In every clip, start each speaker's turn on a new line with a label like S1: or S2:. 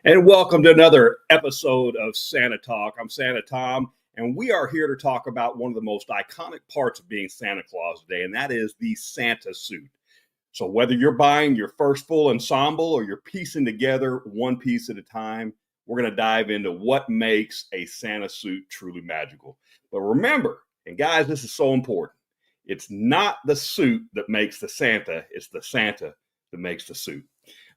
S1: And welcome to another episode of Santa Talk. I'm Santa Tom, and we are here to talk about one of the most iconic parts of being Santa Claus today, and that is the Santa suit. So, whether you're buying your first full ensemble or you're piecing together one piece at a time, we're going to dive into what makes a Santa suit truly magical. But remember, and guys, this is so important, it's not the suit that makes the Santa, it's the Santa that makes the suit.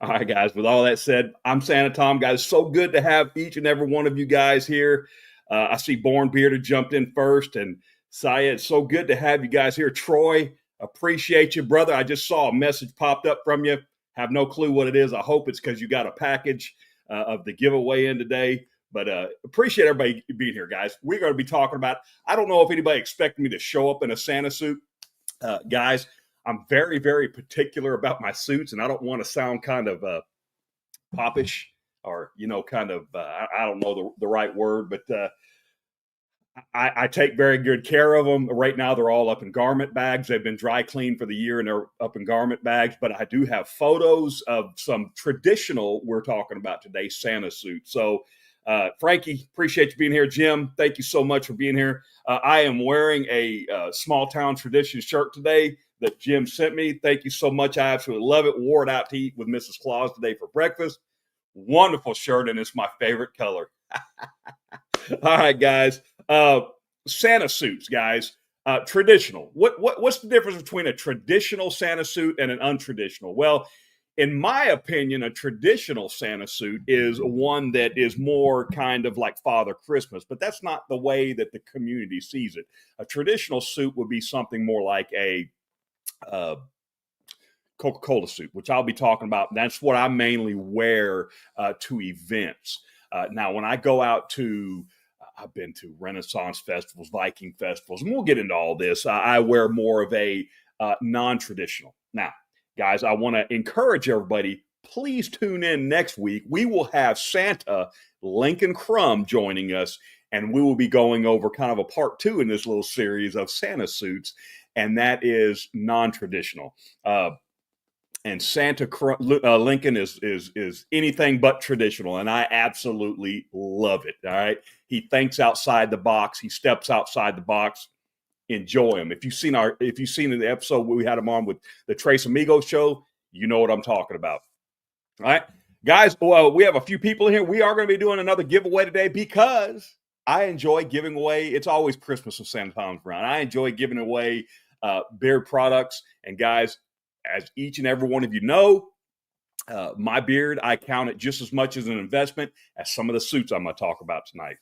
S1: All right, guys, with all that said, I'm Santa Tom. Guys, so good to have each and every one of you guys here. I see Born Bearded jumped in first, and Saya, it's so good to have you guys here. Troy, appreciate you, brother. I just saw a message popped up from you. Have no clue what it is. I hope it's because you got a package of the giveaway in today. But appreciate everybody being here, guys. We're going to be talking about, I don't know if anybody expected me to show up in a Santa suit. Guys, I'm very, very particular about my suits, and I don't want to sound kind of popish or, kind of, I don't know the right word, but I take very good care of them. Right now, they're all up in garment bags. They've been dry cleaned for the year, and they're up in garment bags. But I do have photos of some traditional, we're talking about today, Santa suits. So, Frankie, appreciate you being here. Jim, thank you so much for being here. I am wearing a small town tradition shirt today that Jim sent me. Thank you so much. I absolutely love it. Wore it out to eat with Mrs. Claus today for breakfast. Wonderful shirt, and it's my favorite color. All right, guys. Santa suits, guys. Traditional. What's the difference between a traditional Santa suit and an untraditional? Well, in my opinion, a traditional Santa suit is one that is more kind of like Father Christmas, but that's not the way that the community sees it. A traditional suit would be something more like a Coca-Cola suit, which I'll be talking about. That's what I mainly wear to events. Now, when I go out to, I've been to Renaissance festivals, Viking festivals, and we'll get into all this. I wear more of a non-traditional. Now, guys, I want to encourage everybody, please tune in next week. We will have Santa Lincoln Crum joining us, and we will be going over kind of a part two in this little series of Santa suits, and that is non-traditional. And Santa Lincoln is anything but traditional, and I absolutely love it. All right, he thinks outside the box. He steps outside the box. Enjoy him. If you've seen in the episode where we had him on with the Trace Amigos show, you know what I'm talking about. All right, guys. Well, we have a few people here. We are going to be doing another giveaway today because I enjoy giving away. It's always Christmas with Santa Tom's Brown. I enjoy giving away beard products, and guys, as each and every one of you know, my beard, I count it just as much as an investment as some of the suits I'm going to talk about tonight.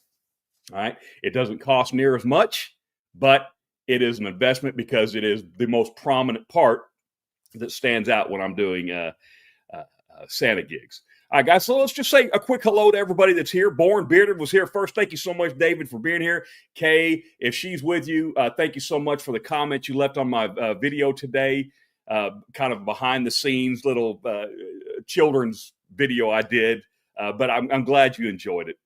S1: All right. It doesn't cost near as much, but it is an investment because it is the most prominent part that stands out when I'm doing Santa gigs. All right, guys, so let's just say a quick hello to everybody that's here. Born Bearded was here first. Thank you so much, David, for being here. Kay, if she's with you, thank you so much for the comment you left on my video today. Kind of behind the scenes little children's video I did, but I'm glad you enjoyed it.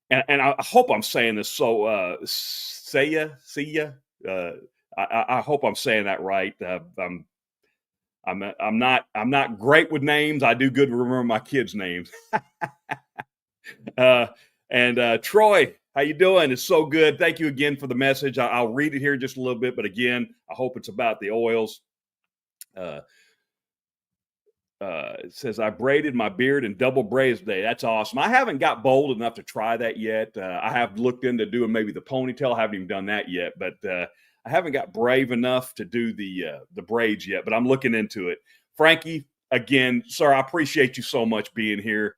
S1: And I hope I'm saying this. So, see ya. I hope I'm saying that right. I'm not great with names. I do good to remember my kids' names. And Troy, how you doing? It's so good. Thank you again for the message. I'll read it here just a little bit, but again, I hope it's about the oils. It says, I braided my beard in double braids today. That's awesome. I haven't got bold enough to try that yet. I have looked into doing maybe the ponytail. I haven't even done that yet, but I haven't got brave enough to do the braids yet, but I'm looking into it. Frankie, again, sir, I appreciate you so much being here,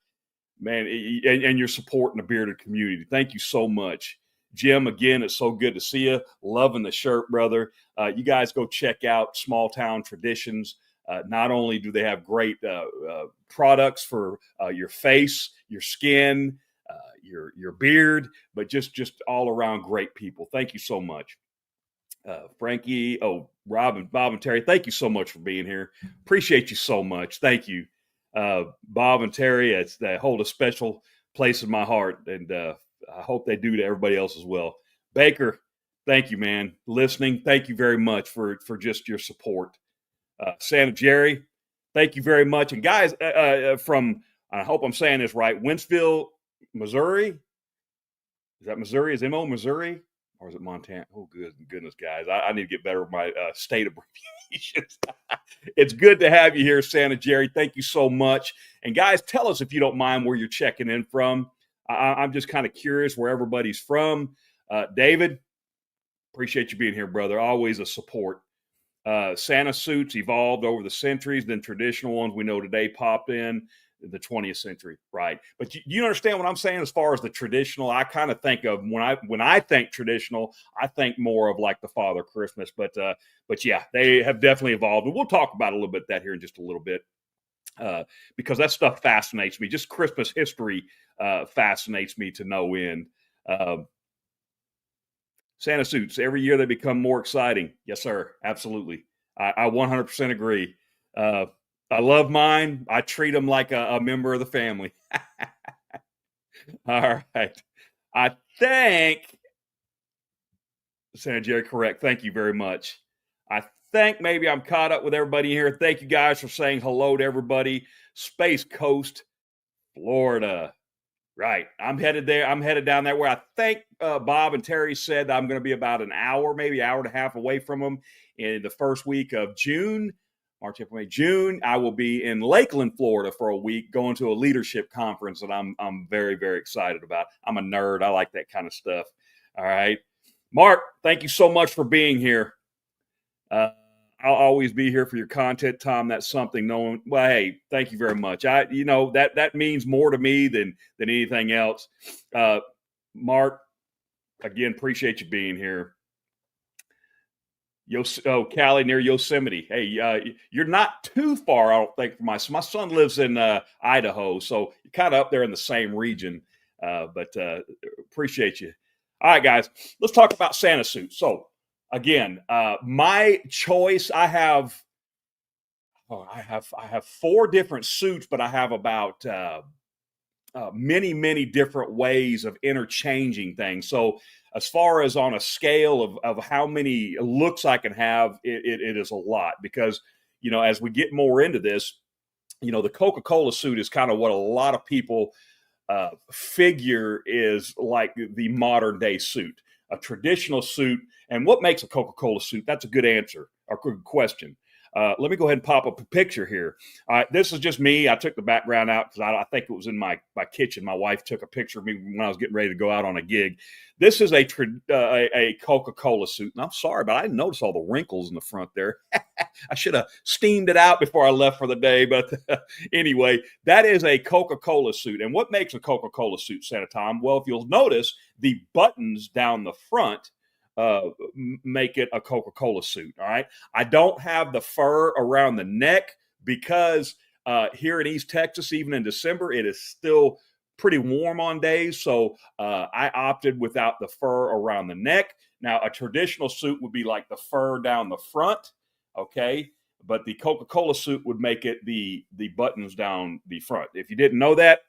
S1: man, and your support in the bearded community. Thank you so much. Jim, again, it's so good to see you. Loving the shirt, brother. You guys go check out Small Town Traditions. Not only do they have great products for your face, your skin, your beard, but just all around great people. Thank you so much. Frankie, Bob and Terry, thank you so much for being here. Appreciate you so much. Thank you. Bob and Terry, they hold a special place in my heart, and I hope they do to everybody else as well. Baker, thank you, man. Listening, thank you very much for just your support. Santa Jerry, thank you very much. And guys, from I hope I'm saying this right. Wentzville, Missouri. Is that Missouri? Is MO Missouri? Or is it Montana? Oh, goodness, guys. I need to get better with my state abbreviations. It's good to have you here, Santa Jerry. Thank you so much. And guys, tell us if you don't mind where you're checking in from. I'm just kind of curious where everybody's from. David, appreciate you being here, brother. Always a support. Santa suits evolved over the centuries. Then traditional ones we know today popped in the 20th century, right? But you understand what I'm saying as far as the traditional? I kind of think of when I think traditional, I think more of like the Father Christmas. But yeah, they have definitely evolved, and we'll talk about a little bit of that here in just a little bit, because that stuff fascinates me. Just Christmas history fascinates me to no end. Santa suits, every year they become more exciting. Yes, sir. Absolutely. I 100% agree. I love mine. I treat them like a member of the family. All right. I think, Santa Jerry, correct. Thank you very much. I think maybe I'm caught up with everybody here. Thank you guys for saying hello to everybody. Space Coast, Florida. Right. I'm headed there. I'm headed down there where I think Bob and Terry said I'm going to be about an hour, maybe hour and a half away from them in the first week of June. March, April, May, June. I will be in Lakeland, Florida for a week going to a leadership conference that I'm very, very excited about. I'm a nerd. I like that kind of stuff. All right. Mark, thank you so much for being here. I'll always be here for your content, Tom. That's something no one, well, hey, thank you very much. That means more to me than anything else. Mark, again, appreciate you being here. Cali near Yosemite. Hey, you're not too far, I don't think, from my son lives in Idaho, so you're kind of up there in the same region. But appreciate you. All right, guys, let's talk about Santa suits. So again, my choice, I have 4 different suits, but I have about many different ways of interchanging things. So as far as on a scale of how many looks I can have, it is a lot, because, as we get more into this, the Coca-Cola suit is kind of what a lot of people figure is like the modern day suit, a traditional suit. And what makes a Coca-Cola suit? That's a good answer, or good question. Let me go ahead and pop up a picture here. This is just me. I took the background out because I think it was in my kitchen. My wife took a picture of me when I was getting ready to go out on a gig. This is a Coca-Cola suit. And I'm sorry, but I didn't notice all the wrinkles in the front there. I should have steamed it out before I left for the day. But anyway, that is a Coca-Cola suit. And what makes a Coca-Cola suit, Santa Tom? Well, if you'll notice, the buttons down the front make it a Coca-Cola suit. All right. I don't have the fur around the neck because here in East Texas, even in December, it is still pretty warm on days. So I opted without the fur around the neck. Now, a traditional suit would be like the fur down the front. Okay. But the Coca-Cola suit would make it the buttons down the front. If you didn't know that,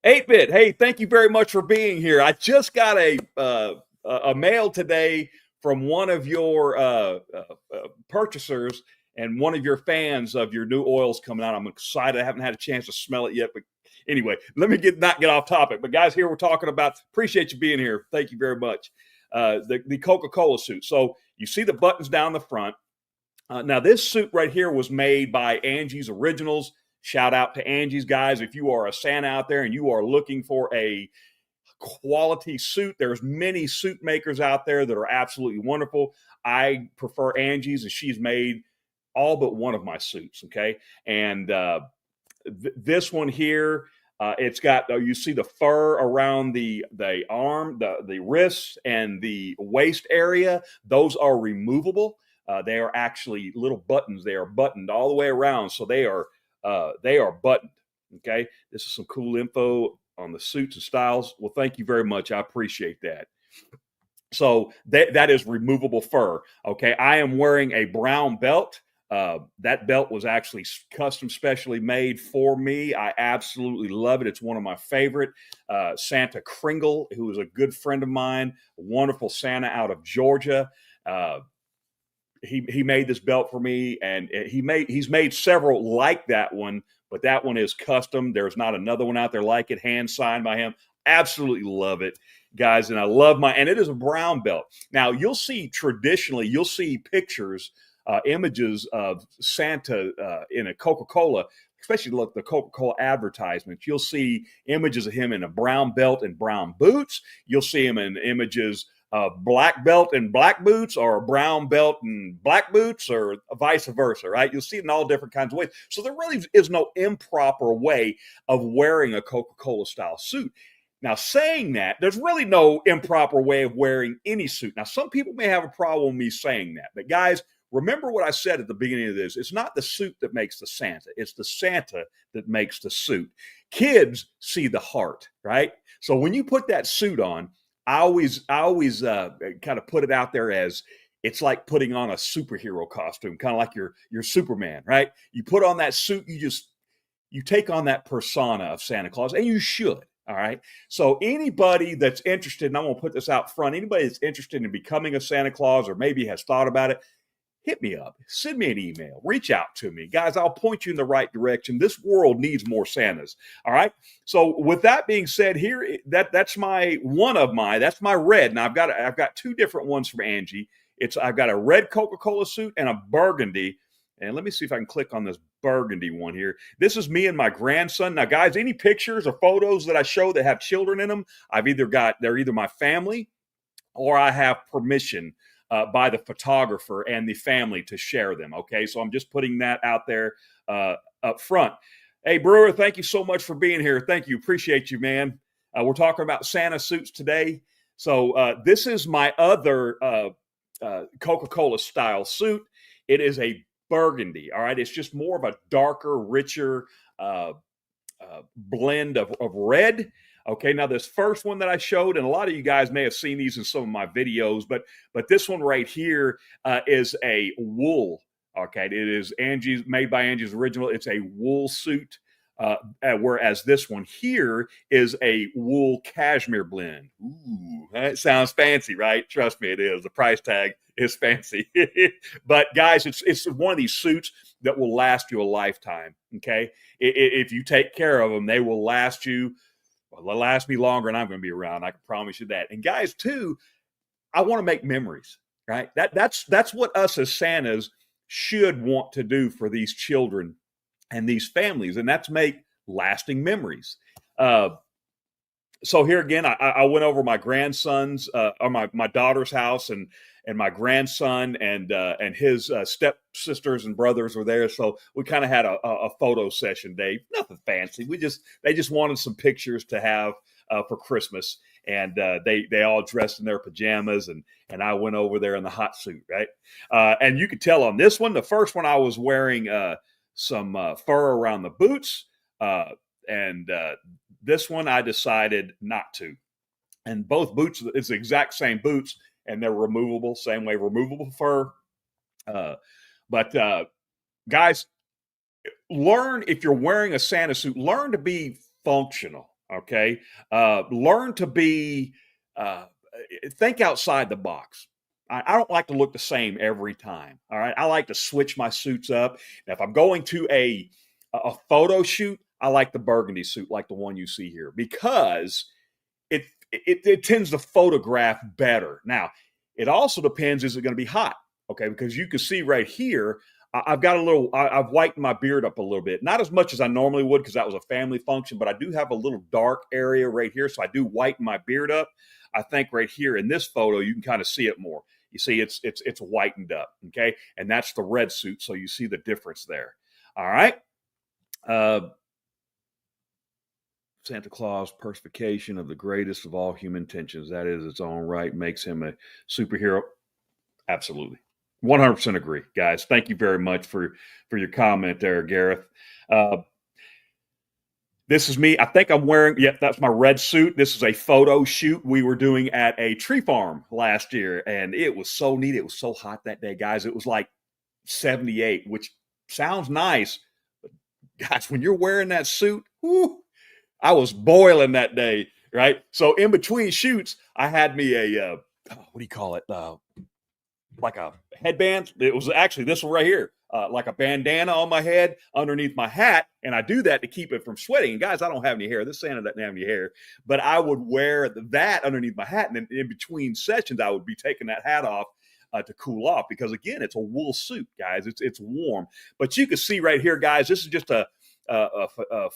S1: 8-Bit, hey, thank you very much for being here. I just got a mail today from one of your purchasers and one of your fans of your new oils coming out. I'm excited. I haven't had a chance to smell it yet, but anyway, let me not get off topic. But guys, here we're talking about, appreciate you being here. Thank you very much. The Coca-Cola suit. So you see the buttons down the front. Now this suit right here was made by Angie's Originals. Shout out to Angie's, guys. If you are a Santa out there and you are looking for a quality suit, there's many suit makers out there that are absolutely wonderful. I prefer Angie's, and she's made all but one of my suits. Okay. And this one here, it's got, you see the fur around the arm, the wrists, and the waist area. Those are removable. They are actually little buttons. They are buttoned all the way around. So they are buttoned. Okay. This is some cool info on the suits and styles. Well, thank you very much. I appreciate that. So that is removable fur. Okay. I am wearing a brown belt. That belt was actually custom specially made for me. I absolutely love it. It's one of my favorite. Santa Kringle, who is a good friend of mine, a wonderful Santa out of Georgia. He made this belt for me, and he's made several like that one, but that one is custom. There's not another one out there like it, hand signed by him. Absolutely love it, guys. And I love and it is a brown belt. Now, you'll see traditionally, you'll see pictures, images of Santa in a Coca-Cola, especially look the Coca-Cola advertisements. You'll see images of him in a brown belt and brown boots. You'll see him in images of black belt and black boots, or a brown belt and black boots, or vice versa, right? You'll see it in all different kinds of ways. So there really is no improper way of wearing a Coca-Cola style suit. Now, saying that, there's really no improper way of wearing any suit. Now, some people may have a problem with me saying that, but guys, remember what I said at the beginning of this. It's not the suit that makes the Santa. It's the Santa that makes the suit. Kids see the heart, right? So when you put that suit on, I always kind of put it out there as it's like putting on a superhero costume, kind of like your Superman, right? You put on that suit, you take on that persona of Santa Claus, and you should. All right. So anybody that's interested, and I'm going to put this out front, anybody that's interested in becoming a Santa Claus or maybe has thought about it, hit me up, send me an email, reach out to me. Guys, I'll point you in the right direction. This world needs more Santas. All right. So with that being said, here, that's my red. Now I've got two different ones from Angie. I've got a red Coca-Cola suit and a burgundy. And let me see if I can click on this burgundy one here. This is me and my grandson. Now, guys, any pictures or photos that I show that have children in them, they're either my family or I have permission by the photographer and the family to share them. Okay, so I'm just putting that out there up front. Hey, Brewer, thank you so much for being here. Thank you. Appreciate you, man. We're talking about Santa suits today. So this is my other Coca-Cola style suit. It is a burgundy. All right. It's just more of a darker, richer blend of red. Okay. Now this first one that I showed, and a lot of you guys may have seen these in some of my videos, but this one right here is a wool. Okay. It is made by Angie's Original. It's a wool suit. Whereas this one here is a wool cashmere blend. Ooh, that sounds fancy, right? Trust me, it is. The price tag is fancy. But guys, it's one of these suits that will last you a lifetime. Okay, if you take care of them, they will last you. Well, they'll last me longer, and I'm going to be around. I can promise you that. And guys, too, I want to make memories. Right? That's what us as Santas should want to do for these children and these families, and that's make lasting memories. So here again, I went over my grandson's or my daughter's house, and my grandson and his stepsisters and brothers were there. So we kind of had a photo session, Dave. Nothing fancy. They just wanted some pictures to have for Christmas, and they all dressed in their pajamas, and I went over there in the hot suit, right? And you could tell on this one, the first one I was wearing some fur around the boots, and this one I decided not to. And both boots, it's the exact same boots, and they're removable, same way, removable fur. But guys, learn, if you're wearing a Santa suit, learn to be functional, okay? Learn to be, think outside the box. I don't like to look the same every time. All right. I like to switch my suits up. Now, if I'm going to a photo shoot, I like the burgundy suit, like the one you see here, because it tends to photograph better. Now, it also depends, is it going to be hot? Okay. Because you can see right here, I've whitened my beard up a little bit. Not as much as I normally would, because that was a family function, but I do have a little dark area right here. So I do whiten my beard up. I think right here in this photo, you can kind of see it more. You see, it's whitened up, okay? And that's the red suit, so you see the difference there. All right? Santa Claus, personification of the greatest of all human intentions. That is its own right, makes him a superhero. Absolutely. 100% agree, guys. Thank you very much for your comment there, Gareth. This is me. I think I'm wearing, that's my red suit. This is a photo shoot we were doing at a tree farm last year, and it was so neat. It was so hot that day, guys. It was like 78, which sounds nice. But guys, when you're wearing that suit, whew, I was boiling that day, right? So in between shoots, I had me what do you call it? Like a headband. It was actually this one right here, like a bandana on my head underneath my hat, and I do that to keep it from sweating. And guys, I don't have any hair. This Santa doesn't have any hair, but I would wear that underneath my hat, and then in between sessions, I would be taking that hat off to cool off, because again, it's a wool suit, guys. It's warm. But you can see right here, guys, this is just a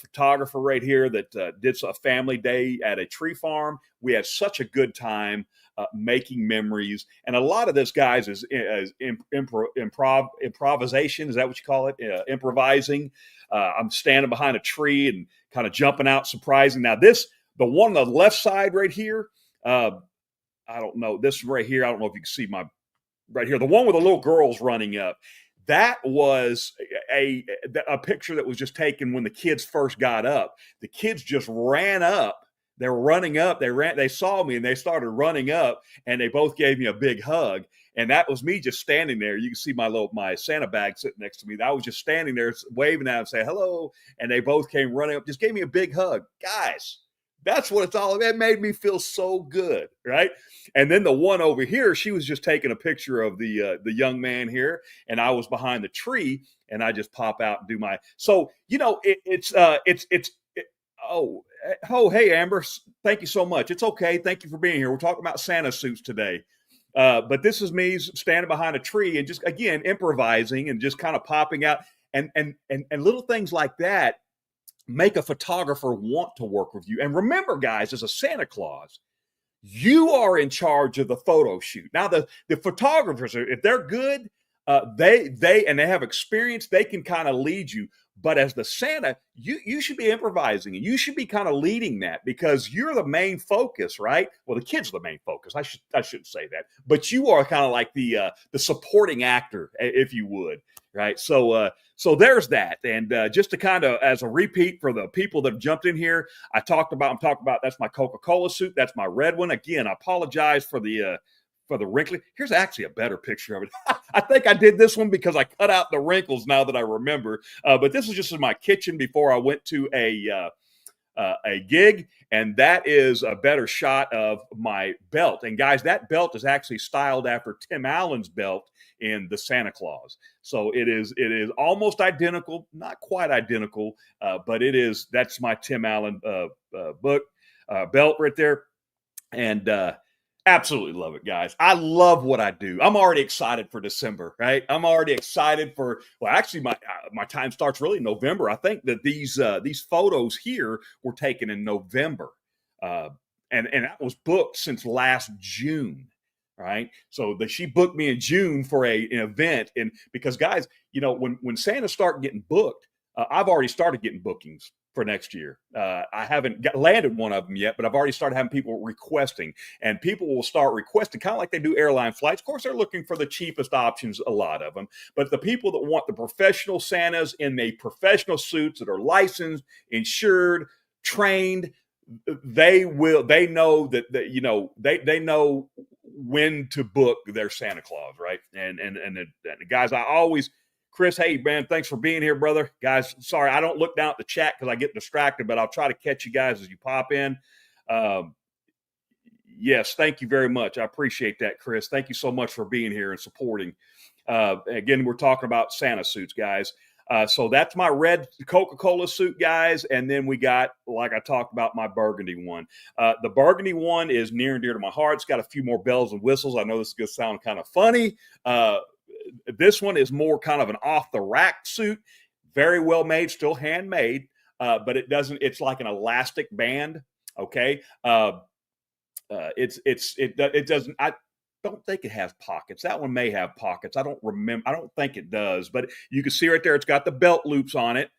S1: photographer right here that did a family day at a tree farm. We had such a good time making memories, and a lot of this, guys, is improvisation. Is that what you call it? Improvising. I'm standing behind a tree and kind of jumping out, surprising. Now the one on the left side right here, I don't know. This right here, I don't know if you can see my right here, the one with the little girls running up. That was a picture that was just taken when the kids first got up. The kids just ran up. They were running up. They saw me and they started running up, and they both gave me a big hug. And that was me just standing there. You can see my Santa bag sitting next to me. I was just standing there waving at them, saying hello. And they both came running up, just gave me a big hug. Guys, that's what it's all about. It made me feel so good, right? And then the one over here, she was just taking a picture of the young man here, and I was behind the tree, and I just pop out and do my. So hey Amber, thank you so much. It's okay. Thank you for being here. We're talking about Santa suits today. But this is me standing behind a tree and just again improvising and just kind of popping out, and little things like that make a photographer want to work with you. And remember, guys, as a Santa Claus, you are in charge of the photo shoot. Now, the photographers, if they're good, they have experience, they can kind of lead you. But as the Santa, you should be improvising, and you should be kind of leading that, because you're the main focus, right? Well, the kids are the main focus. I shouldn't say that, but you are kind of like the supporting actor, if you would, right? So there's that, and just to kind of as a repeat for the people that have jumped in here, I'm talking about that's my Coca-Cola suit. That's my red one. Again, I apologize for the wrinkly. Here's actually a better picture of it. I think I did this one because I cut out the wrinkles now that I remember. But this was just in my kitchen before I went to a gig, and that is a better shot of my belt. And guys, that belt is actually styled after Tim Allen's belt in the Santa Claus. So it is almost identical, not quite identical, but that's my Tim Allen book belt right there. And absolutely love it, guys. I love what I do. I'm already excited for December, right? I'm already excited actually my time starts really in November. I think that these photos here were taken in November. And that was booked since last June, right? So she booked me in June for an event. And because, guys, when Santa start getting booked, I've already started getting bookings for next year. I haven't landed one of them yet, but I've already started having people requesting, and people will start requesting kind of like they do airline flights. Of course, they're looking for the cheapest options, a lot of them, but the people that want the professional Santas in the professional suits that are licensed, insured, trained, they know they know when to book their Santa Claus, right? And the guys, Chris, hey, man, thanks for being here, brother. Guys, sorry, I don't look down at the chat because I get distracted, but I'll try to catch you guys as you pop in. Yes, thank you very much. I appreciate that, Chris. Thank you so much for being here and supporting. Again, we're talking about Santa suits, guys. So that's my red Coca-Cola suit, guys. And then we got, like I talked about, my burgundy one. The burgundy one is near and dear to my heart. It's got a few more bells and whistles. I know this is going to sound kind of funny. This one is more kind of an off-the-rack suit, very well made, still handmade, but it's like an elastic band, okay? It doesn't, I don't think it has pockets. That one may have pockets. I don't think it does, but you can see right there, it's got the belt loops on it,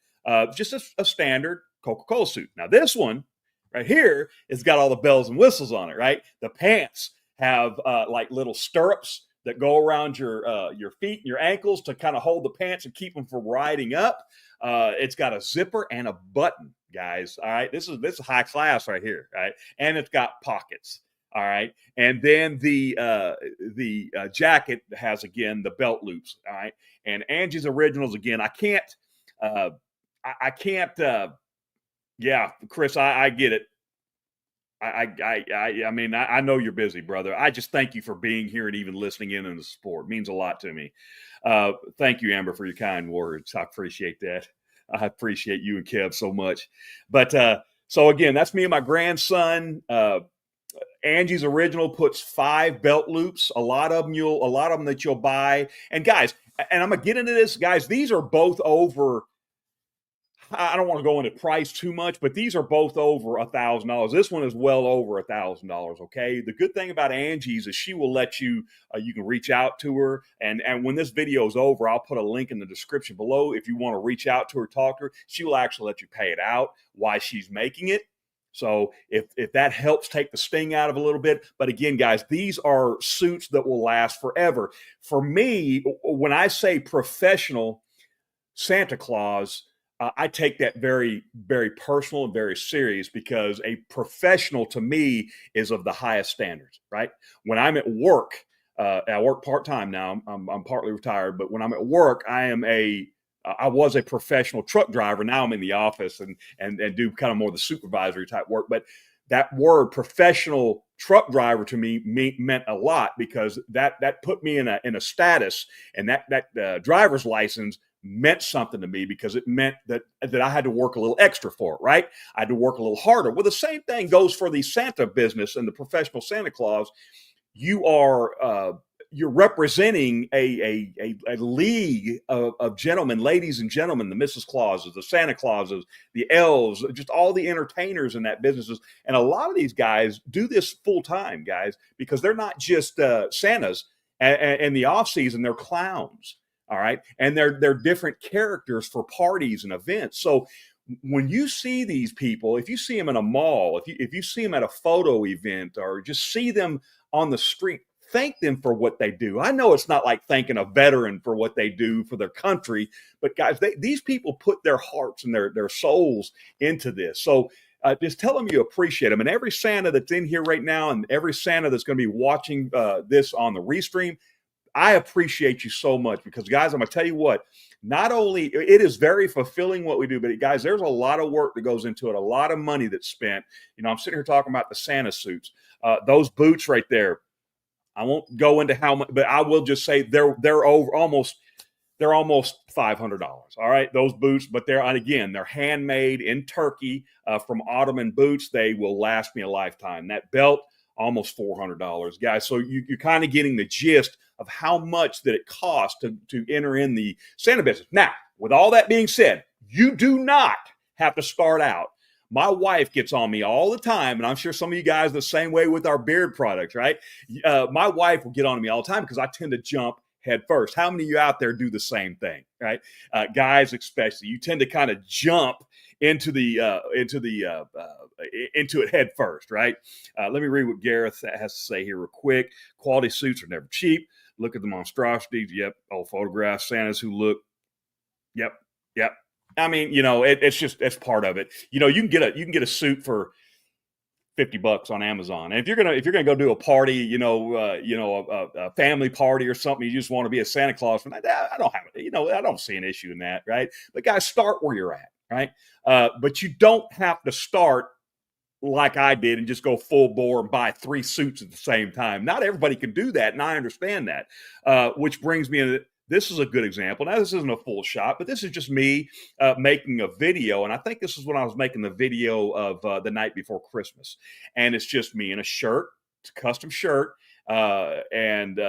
S1: just a standard Coca-Cola suit. Now this one right here has got all the bells and whistles on it, right? The pants have like little stirrups that go around your feet and your ankles to kind of hold the pants and keep them from riding up. It's got a zipper and a button, guys. All right, this is high class right here, right? And it's got pockets. All right, and then the jacket has again the belt loops. All right, and Angie's Originals again. I can't. Yeah, Chris, I get it. I know you're busy, brother. I just thank you for being here and even listening in on the support. It means a lot to me. Thank you, Amber, for your kind words. I appreciate that. I appreciate you and Kev so much. But so again, that's me and my grandson. Angie's Original puts 5 belt loops. A lot of them that you'll buy. And guys, and I'm gonna get into this, guys. These are both over. I don't want to go into price too much, but these are both over $1,000. This one is well over $1,000. Okay. The good thing about Angie's is she will let you. You can reach out to her, and when this video is over, I'll put a link in the description below. If you want to reach out to her, talk to her, she will actually let you pay it out while she's making it. So if that helps take the sting out of a little bit. But again, guys, these are suits that will last forever. For me, when I say professional Santa Claus, I take that very, very personal and very serious, because a professional to me is of the highest standards, right? When I'm at work, I work part-time now. I'm partly retired, but when I'm at work, I was a professional truck driver. Now I'm in the office and do kind of more of the supervisory type work. But that word professional truck driver to me meant a lot, because that put me in a status, and that driver's license meant something to me, because it meant that I had to work a little extra for it, right? I had to work a little harder. Well, the same thing goes for the Santa business and the professional Santa Claus. You're representing a league of gentlemen, ladies and gentlemen, the Mrs. Clauses, the Santa Clauses, the elves, just all the entertainers in that businesses. And a lot of these guys do this full time, guys, because they're not just Santas. In the off season, they're clowns. All right. And they're different characters for parties and events. So when you see these people, if you see them in a mall, if you see them at a photo event, or just see them on the street, thank them for what they do. I know it's not like thanking a veteran for what they do for their country, but guys, these people put their hearts and their souls into this. So just tell them you appreciate them. And every Santa that's in here right now, and every Santa that's going to be watching this on the restream, I appreciate you so much, because guys, I'm gonna tell you what, not only it is very fulfilling what we do, but guys, there's a lot of work that goes into it, a lot of money that's spent. You know, I'm sitting here talking about the Santa suits, those boots right there. I won't go into how much, but I will just say they're almost $500. All right, those boots, but they're handmade in Turkey from Ottoman boots. They will last me a lifetime. That belt, almost $400, guys. So you're kind of getting the gist of how much that it costs to enter in the Santa business. Now, with all that being said, you do not have to start out. My wife gets on me all the time, and I'm sure some of you guys are the same way with our beard products, right? My wife will get on me all the time, because I tend to jump head first. How many of you out there do the same thing, right? Guys, especially, you tend to kind of jump into it head first, right? Let me read what Gareth has to say here real quick. Quality suits are never cheap. Look at the monstrosities. Yep. Old photographs, Santas who look. Yep. I mean, you know, it's part of it. You know, you can get a suit for $50 on Amazon. And if you're gonna go do a party, a family party or something, you just want to be a Santa Claus. I don't see an issue in that, right? But guys, start where you're at, right? But you don't have to start like I did and just go full bore and buy 3 suits at the same time. Not everybody can do that, and I understand that. Which brings me into this is a good example. Now, this isn't a full shot, but this is just me making a video. And I think this is when I was making the video of the night before Christmas. And it's just me in a shirt. It's a custom shirt. And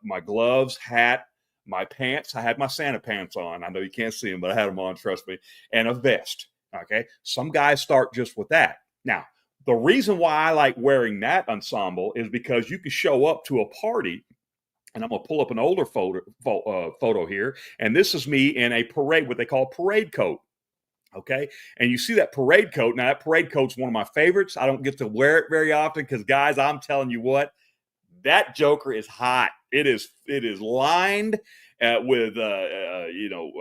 S1: my gloves, hat, my pants. I had my Santa pants on. I know you can't see them, but I had them on, trust me. And a vest. Okay. Some guys start just with that. Now, the reason why I like wearing that ensemble is because you can show up to a party. And I'm going to pull up an older photo here. And this is me in a parade, what they call parade coat. Okay. And you see that parade coat. Now, that parade coat's one of my favorites. I don't get to wear it very often because, guys, I'm telling you what, that joker is hot. It is lined with, like a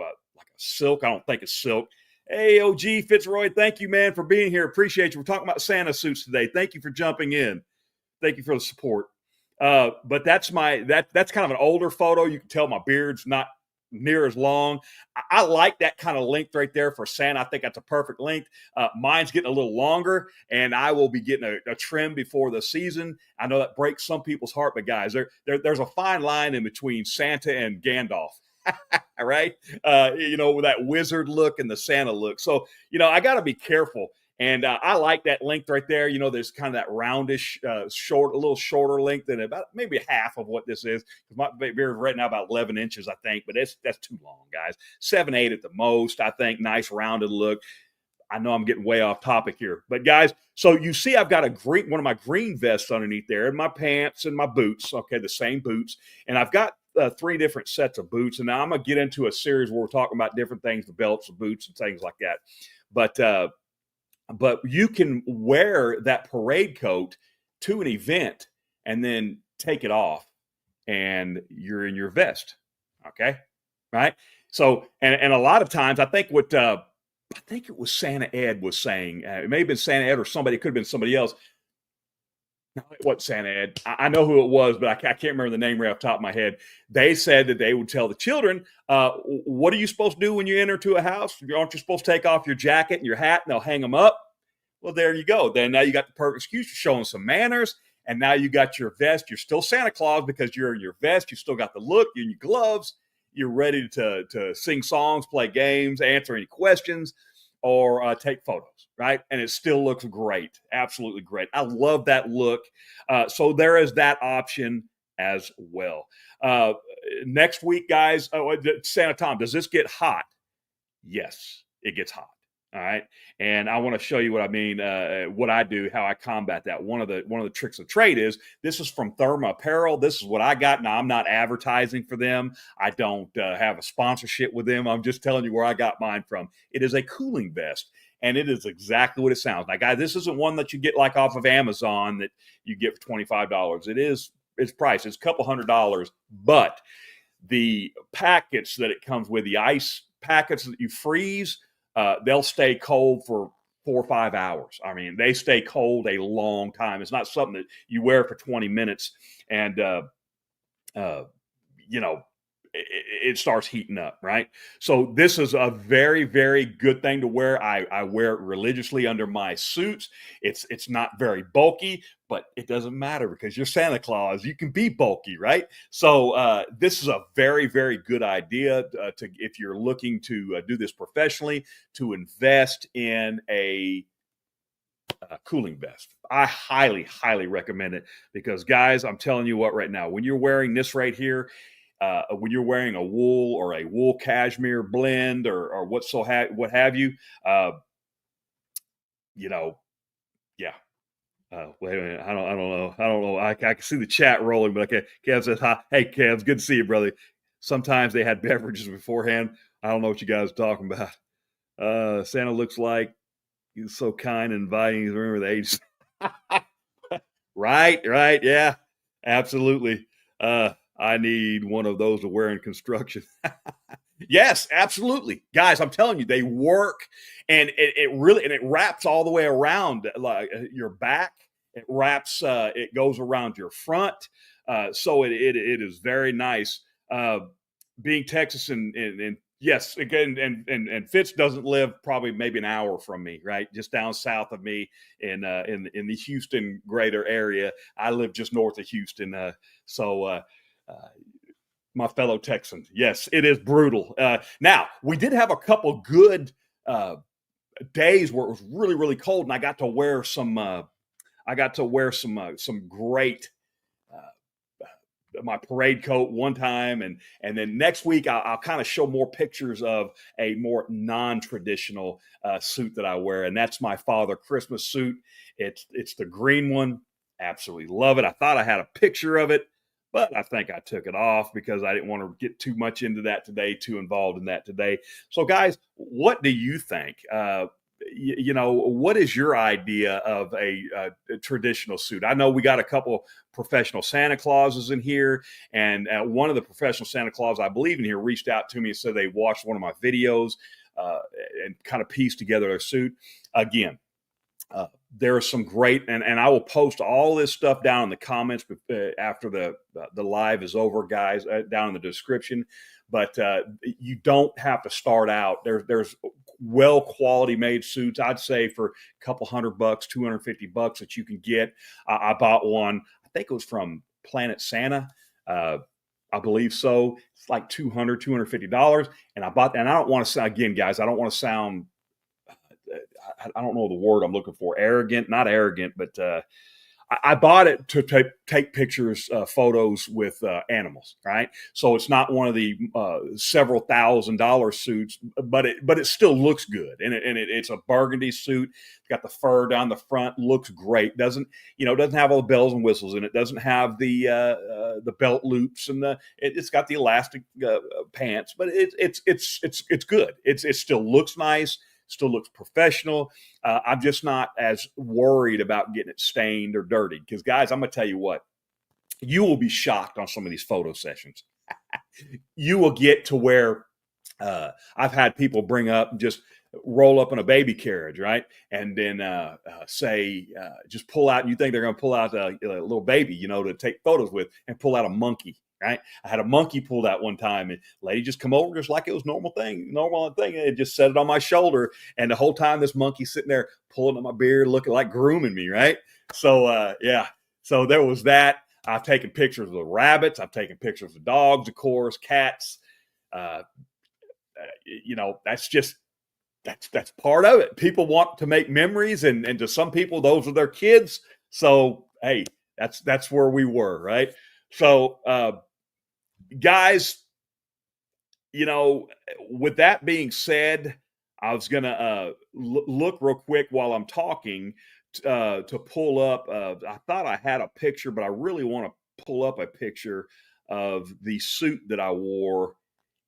S1: silk. I don't think it's silk. Hey, OG Fitzroy, thank you, man, for being here. Appreciate you. We're talking about Santa suits today. Thank you for jumping in. Thank you for the support. But that's kind of an older photo. You can tell my beard's not near as long. I like that kind of length right there for Santa. I think that's a perfect length. Mine's getting a little longer, and I will be getting a trim before the season. I know that breaks some people's heart, but guys, there's a fine line in between Santa and Gandalf. Right? With that wizard look and the Santa look. So, I got to be careful. And I like that length right there. There's kind of that roundish, a little shorter length than about maybe half of what this is. My beard right now about 11 inches, I think, but that's too long, guys. 7-8 at the most, I think. Nice rounded look. I know I'm getting way off topic here, but guys, so you see I've got one of my green vests underneath there, and my pants and my boots. Okay, the same boots, and I've got 3 different sets of boots. And now I'm gonna get into a series where we're talking about different things, the belts, the boots, and things like that. But you can wear that parade coat to an event and then take it off, and you're in your vest. Okay, right? So, and a lot of times, I think it was Santa Ed was saying. It may have been Santa Ed or somebody. It could have been somebody else. No, it wasn't Santa Ed. I know who it was, but I can't remember the name right off the top of my head. They said that they would tell the children, what are you supposed to do when you enter to a house? Aren't you supposed to take off your jacket and your hat, and they'll hang them up? Well, there you go. Then now you got the perfect excuse for showing some manners, and now you got your vest. You're still Santa Claus because you're in your vest. You still got the look. You're in your gloves. You're ready to sing songs, play games, answer any questions, or take photos, right? And it still looks great. Absolutely great. I love that look. So there is that option as well. Next week, guys, Santa Tom, does this get hot? Yes, it gets hot. All right. And I want to show you what I mean, what I do, how I combat that. One of the tricks of the trade is this is from Therma Apparel. This is what I got. Now, I'm not advertising for them. I don't have a sponsorship with them. I'm just telling you where I got mine from. It is a cooling vest, and it is exactly what it sounds like. Guys, this isn't one that you get like off of Amazon that you get for $25. It's priced. It's a couple $100, but the packets that it comes with, the ice packets that you freeze, they'll stay cold for 4 or 5 hours. I mean, they stay cold a long time. It's not something that you wear for 20 minutes and, it starts heating up, right? So this is a very, very good thing to wear. I wear it religiously under my suits. It's not very bulky, but it doesn't matter because you're Santa Claus. You can be bulky, right? So this is a very, very good idea if you're looking to do this professionally, to invest in a cooling vest. I highly, highly recommend it because, guys, I'm telling you what right now, when you're wearing this right here, when you're wearing a wool or a wool cashmere blend or what have you, yeah. Wait a minute. I don't know. I can see the chat rolling, but okay. Kev says, hi. Hey, Kev, good to see you, brother. Sometimes they had beverages beforehand. I don't know what you guys are talking about. Santa looks like he's so kind and inviting. Remember the age. Right. Yeah, absolutely. I need one of those to wear in construction. Yes, absolutely. Guys, I'm telling you, they work, and it wraps all the way around like your back. It wraps, it goes around your front. So it is very nice. Being Texas and yes, again, and Fitz doesn't live probably maybe an hour from me, right? Just down south of me in the Houston greater area. I live just north of Houston. My fellow Texans. Yes, it is brutal. Now, we did have a couple good days where it was really, really cold, and I got to wear some great my parade coat one time, and then next week I'll kind of show more pictures of a more non-traditional suit that I wear, and that's my Father Christmas suit. It's the green one. Absolutely love it. I thought I had a picture of it, but I think I took it off because I didn't want to get too much into that today, too involved in that today. So, guys, what do you think? What is your idea of a traditional suit? I know we got a couple professional Santa Clauses in here, and one of the professional Santa Claus I believe in here reached out to me and said they watched one of my videos and kind of pieced together a suit. Again, There are some great, and I will post all this stuff down in the comments after the live is over, guys, down in the description. But you don't have to start out. There's well quality made suits. I'd say for a couple $100, $250 that you can get. I bought one. I think it was from Planet Santa. I believe so. It's like $250. And I don't want to sound, again, guys, I don't want to sound, I don't know the word I'm looking for. Arrogant, not arrogant, but I bought it to take pictures, photos with animals, right? So it's not one of the several $1,000 suits, but it still looks good, and it's a burgundy suit. It's got the fur down the front, looks great. Doesn't have all the bells and whistles in it. Doesn't have the belt loops and it's got the elastic pants, but it's good. It still looks nice. Still looks professional. I'm just not as worried about getting it stained or dirty. Because, guys, I'm going to tell you what. You will be shocked on some of these photo sessions. You will get to where I've had people bring up and just roll up in a baby carriage, right? And then say, just pull out, and you think they're going to pull out a little baby, to take photos with, and pull out a monkey. Right, I had a monkey pulled out one time, and lady just come over just like it was normal thing, and just set it on my shoulder, and the whole time this monkey sitting there pulling at my beard, looking like grooming me, right? So yeah, so there was that. I've taken pictures of the rabbits, I've taken pictures of dogs, of course, cats. That's part of it. People want to make memories, and to some people, those are their kids. So hey, that's where we were, right? So guys, with that being said, I was going to look real quick while I'm talking to pull up. I thought I had a picture, but I really want to pull up a picture of the suit that I wore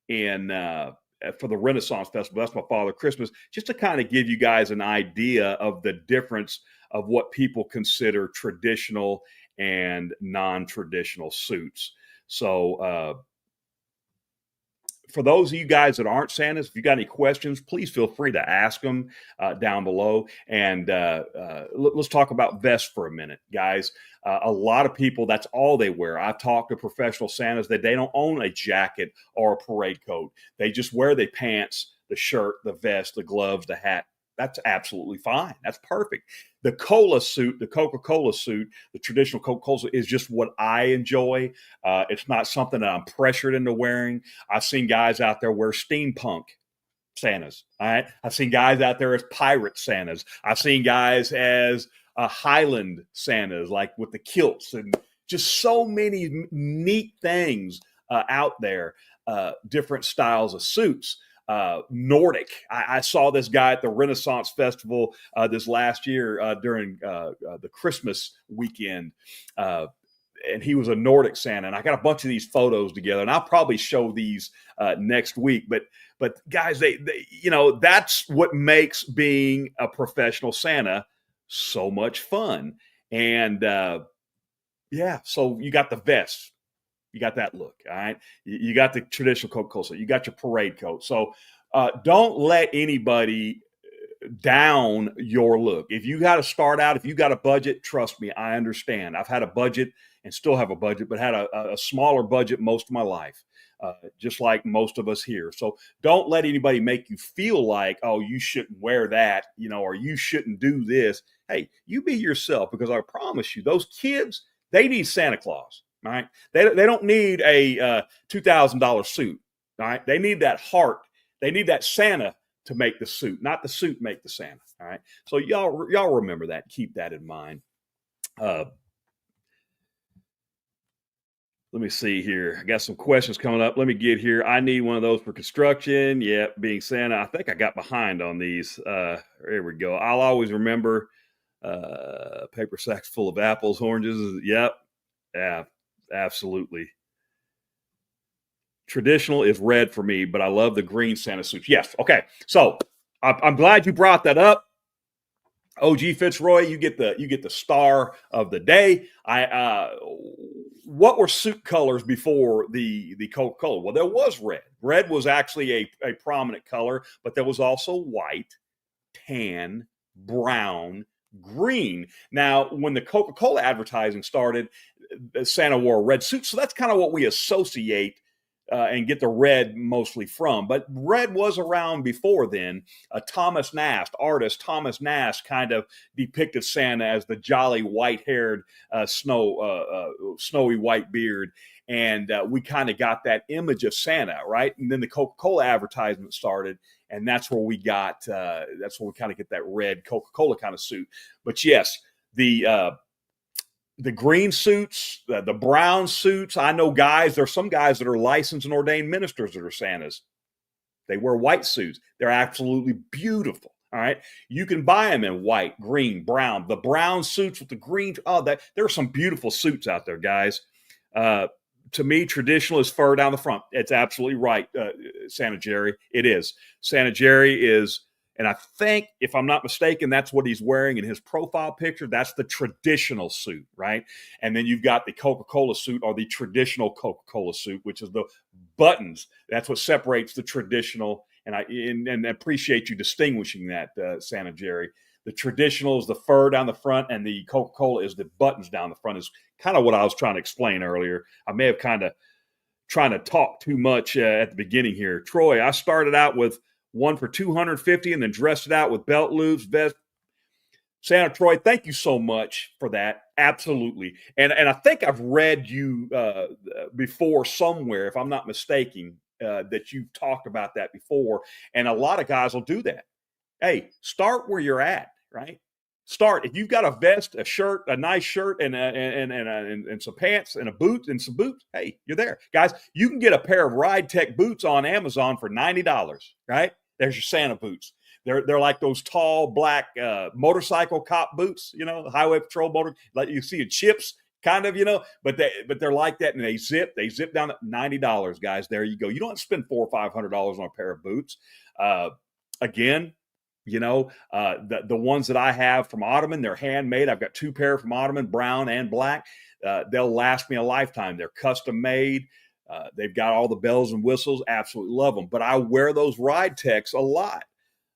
S1: for the Renaissance Festival. That's my Father Christmas, just to kind of give you guys an idea of the difference of what people consider traditional and non-traditional suits. So for those of you guys that aren't Santas, if you got any questions, please feel free to ask them down below. And let's talk about vests for a minute, guys. A lot of people, that's all they wear. I've talked to professional Santas that they don't own a jacket or a parade coat. They just wear the pants, the shirt, the vest, the gloves, the hat. That's absolutely fine. That's perfect. The cola suit, the Coca-Cola suit, the traditional Coca-Cola suit is just what I enjoy. It's not something that I'm pressured into wearing. I've seen guys out there wear steampunk Santas. All right. I've seen guys out there as pirate Santas. I've seen guys as Highland Santas, like with the kilts, and just so many neat things out there, different styles of suits. Nordic. I saw this guy at the Renaissance Festival this last year during the Christmas weekend, and he was a Nordic Santa. And I got a bunch of these photos together, and I'll probably show these next week. But guys, they that's what makes being a professional Santa so much fun. And yeah, so you got the vest. You got that look, all right? You got the traditional Coca-Cola suit. You got your parade coat. So don't let anybody down your look. If you got to start out, if you got a budget, trust me, I understand. I've had a budget and still have a budget, but had a smaller budget most of my life, just like most of us here. So don't let anybody make you feel like, oh, you shouldn't wear that, or you shouldn't do this. Hey, you be yourself, because I promise you, those kids, they need Santa Claus. All right. They don't need a $2,000 suit. All right. They need that heart. They need that Santa to make the suit, not the suit make the Santa. All right. So y'all remember that. Keep that in mind. Let me see here. I got some questions coming up. Let me get here. I need one of those for construction. Yep. Being Santa. I think I got behind on these. There we go. I'll always remember paper sacks full of apples, oranges. Yep. Yeah. Absolutely. Traditional is red for me, but I love the green Santa suits. Yes. Okay. So I'm glad you brought that up. OG Fitzroy, you get the star of the day. What were suit colors before the Coca-Cola? Well, there was red. Red was actually a prominent color, but there was also white, tan, brown, green. Now, when the Coca-Cola advertising started, Santa wore a red suit. So that's kind of what we associate and get the red mostly from. But red was around before then. Thomas Nast, artist Thomas Nast, kind of depicted Santa as the jolly white-haired, snowy white beard. And we kind of got that image of Santa, right? And then the Coca-Cola advertisement started, and that's where we got, that's where we kind of get that red Coca-Cola kind of suit. But yes, the green suits, the brown suits. I know guys, there's some guys that are licensed and ordained ministers that are Santas. They wear white suits. They're absolutely beautiful. All right. You can buy them in white, green, brown. The brown suits with the green. Oh, there are some beautiful suits out there, guys. To me, traditional is fur down the front. It's absolutely right, Santa Jerry. It is. Santa Jerry is, and I think, if I'm not mistaken, that's what he's wearing in his profile picture. That's the traditional suit, right? And then you've got the Coca-Cola suit, or the traditional Coca-Cola suit, which is the buttons. That's what separates the traditional. And I appreciate you distinguishing that, Santa Jerry. The traditional is the fur down the front, and the Coca-Cola is the buttons down the front, is kind of what I was trying to explain earlier. I may have kind of trying to talk too much at the beginning here. Troy, I started out with one for $250 and then dressed it out with belt loops, vest. Santa Troy, thank you so much for that. Absolutely. And I think I've read you before somewhere, if I'm not mistaken, that you've talked about that before. And a lot of guys will do that. Hey, start where you're at, right? Start. If you've got a vest, a shirt, a nice shirt, and some pants and a boot and some boots, hey, you're there. Guys, you can get a pair of Ride Tech boots on Amazon for $90, right? There's your Santa boots. They're like those tall black motorcycle cop boots, highway patrol motor, like you see in Chips, kind of, but they're like that, and they zip down at $90, guys. There you go. You don't have to spend $400 or $500 on a pair of boots. Again, the ones that I have from Ottoman, they're handmade. I've got 2 pair from Ottoman, brown and black. They'll last me a lifetime. They're custom made. They've got all the bells and whistles. Absolutely love them. But I wear those Ride Techs a lot.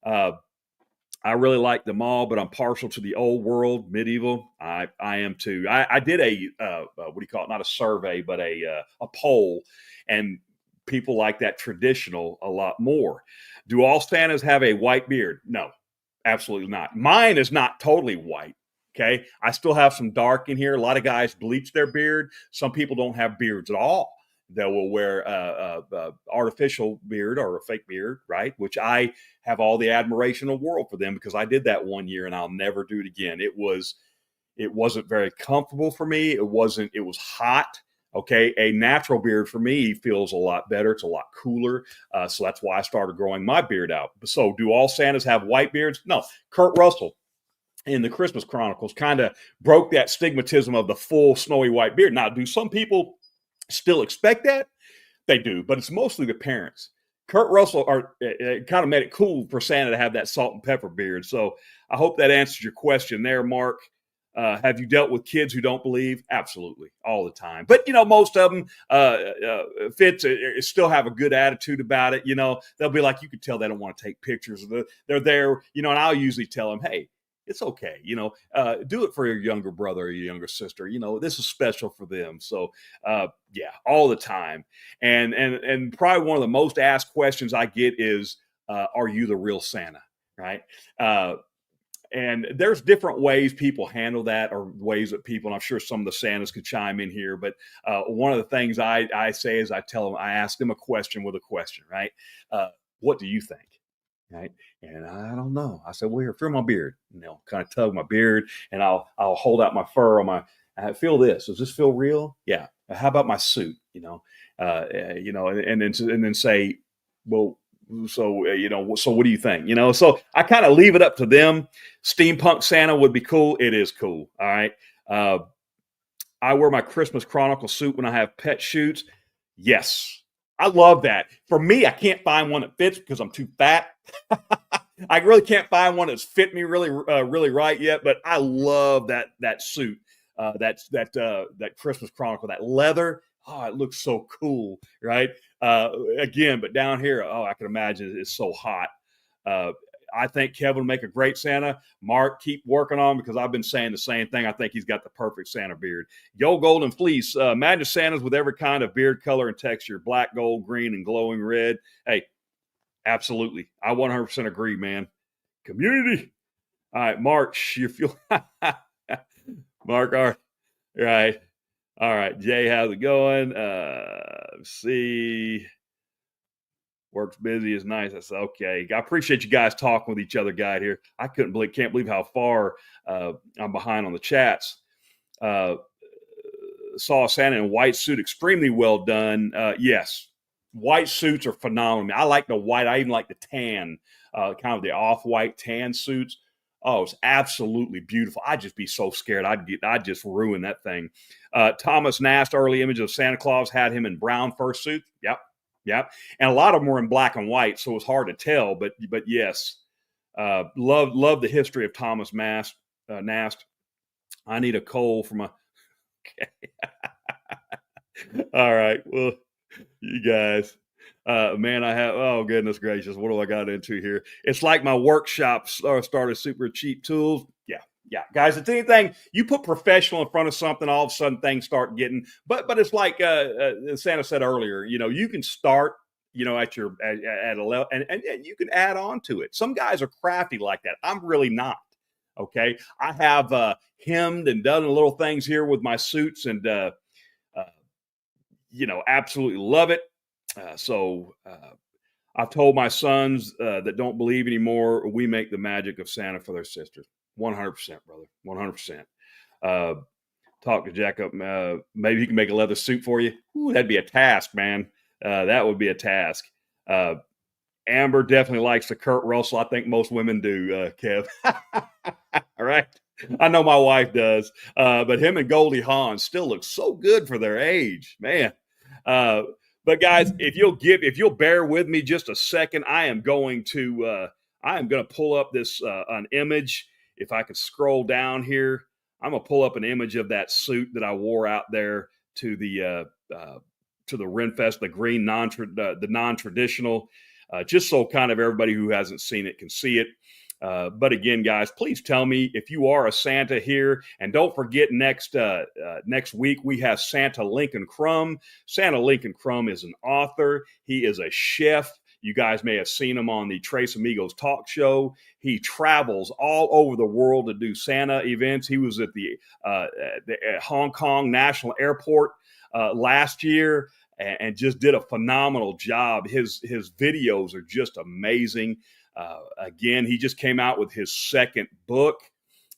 S1: I really like them all, but I'm partial to the old world, medieval. I am too. I did what do you call it? Not a survey, but a poll, and people like that traditional a lot more. Do all Santas have a white beard? No, absolutely not. Mine is not totally white. Okay. I still have some dark in here. A lot of guys bleach their beard. Some people don't have beards at all. They will wear artificial beard or a fake beard, right? Which I have all the admiration in the world for them, because I did that one year and I'll never do it again. It wasn't very comfortable for me. It was hot. Okay, a natural beard for me feels a lot better. It's a lot cooler. So that's why I started growing my beard out. So do all Santas have white beards? No. Kurt Russell in the Christmas Chronicles kind of broke that stigmatism of the full snowy white beard. Now, do some people still expect that? They do, but it's mostly the parents. Kurt Russell kind of made it cool for Santa to have that salt and pepper beard. So I hope that answers your question there, Mark. Have you dealt with kids who don't believe? Absolutely, all the time. But, most of them, Fitz, still have a good attitude about it. They'll be like, you could tell they don't want to take pictures. They're there, and I'll usually tell them, hey, it's okay. Do it for your younger brother or your younger sister. This is special for them. So, yeah, all the time. And probably one of the most asked questions I get is, are you the real Santa? Right? And there's different ways people handle that, or ways that people, and I'm sure some of the Santas could chime in here, but one of the things I say is I ask them a question with a question, right? What do you think? Right? And I don't know. I said, well, here, feel my beard. Kind of tug my beard, and I'll hold out my fur on I feel this. Does this feel real? Yeah. How about my suit? And then say, well, so what do you think? So I kind of leave it up to them. Steampunk Santa would be cool. It is cool. All right. I wear my Christmas Chronicle suit when I have pet shoots. Yes, I love that. For me, I can't find one that fits because I'm too fat. I really can't find one that's fit me really right yet. But I love that suit. That Christmas Chronicle, that leather. Oh, it looks so cool, right? Again, but down here, I can imagine it's so hot. I think Kevin will make a great Santa. Mark, keep working on him because I've been saying the same thing. I think he's got the perfect Santa beard. Yo, Golden Fleece, imagine Santas with every kind of beard color and texture, black, gold, green, and glowing red. Hey, absolutely. I 100% agree, man. Community. All right, Mark, you feel Mark, all right. All right, Jay, how's it going? Let's see. Work's busy is nice. That's okay. I appreciate you guys talking with each other, guy here. I can't believe how far I'm behind on the chats. Saw Santa in a white suit, extremely well done. Yes, white suits are phenomenal. I like the white. I even like the tan, kind of the off-white tan suits. Oh, it's absolutely beautiful. I'd just be so scared. I'd just ruin that thing. Thomas Nast, early image of Santa Claus, had him in brown fursuit. Yep. And a lot of them were in black and white, so it's hard to tell. But yes, love the history of Thomas Nast. I need a coal for my. Okay. All right. Well, you guys. Man, I have, oh, goodness gracious, what do I got into here? It's like my workshop started super cheap tools. Yeah. Guys, it's anything, you put professional in front of something, all of a sudden things start getting, but it's like Santa said earlier, you can start, at a level and you can add on to it. Some guys are crafty like that. I'm really not. Okay. I have hemmed and done little things here with my suits and, absolutely love it. So I've told my sons that don't believe anymore, we make the magic of Santa for their sisters. 100%, brother. 100%. Talk to Jacob. Maybe he can make a leather suit for you. Ooh, that'd be a task, man. That would be a task. Amber definitely likes the Kurt Russell. I think most women do, Kev. All right. I know my wife does. But him and Goldie Hawn still look so good for their age, man. But guys, if you'll bear with me just a second, I am going to pull up this an image. If I could scroll down here, I'm gonna pull up an image of that suit that I wore out there to the Renfest, the green the non-traditional, just so kind of everybody who hasn't seen it can see it. But again, guys, please tell me if you are a Santa here. And don't forget, next week, we have Santa Lincoln Crum. Santa Lincoln Crum is an author. He is a chef. You guys may have seen him on the Tres Amigos talk show. He travels all over the world to do Santa events. He was at the Hong Kong National Airport last year and just did a phenomenal job. His videos are just amazing. Again, he just came out with his second book,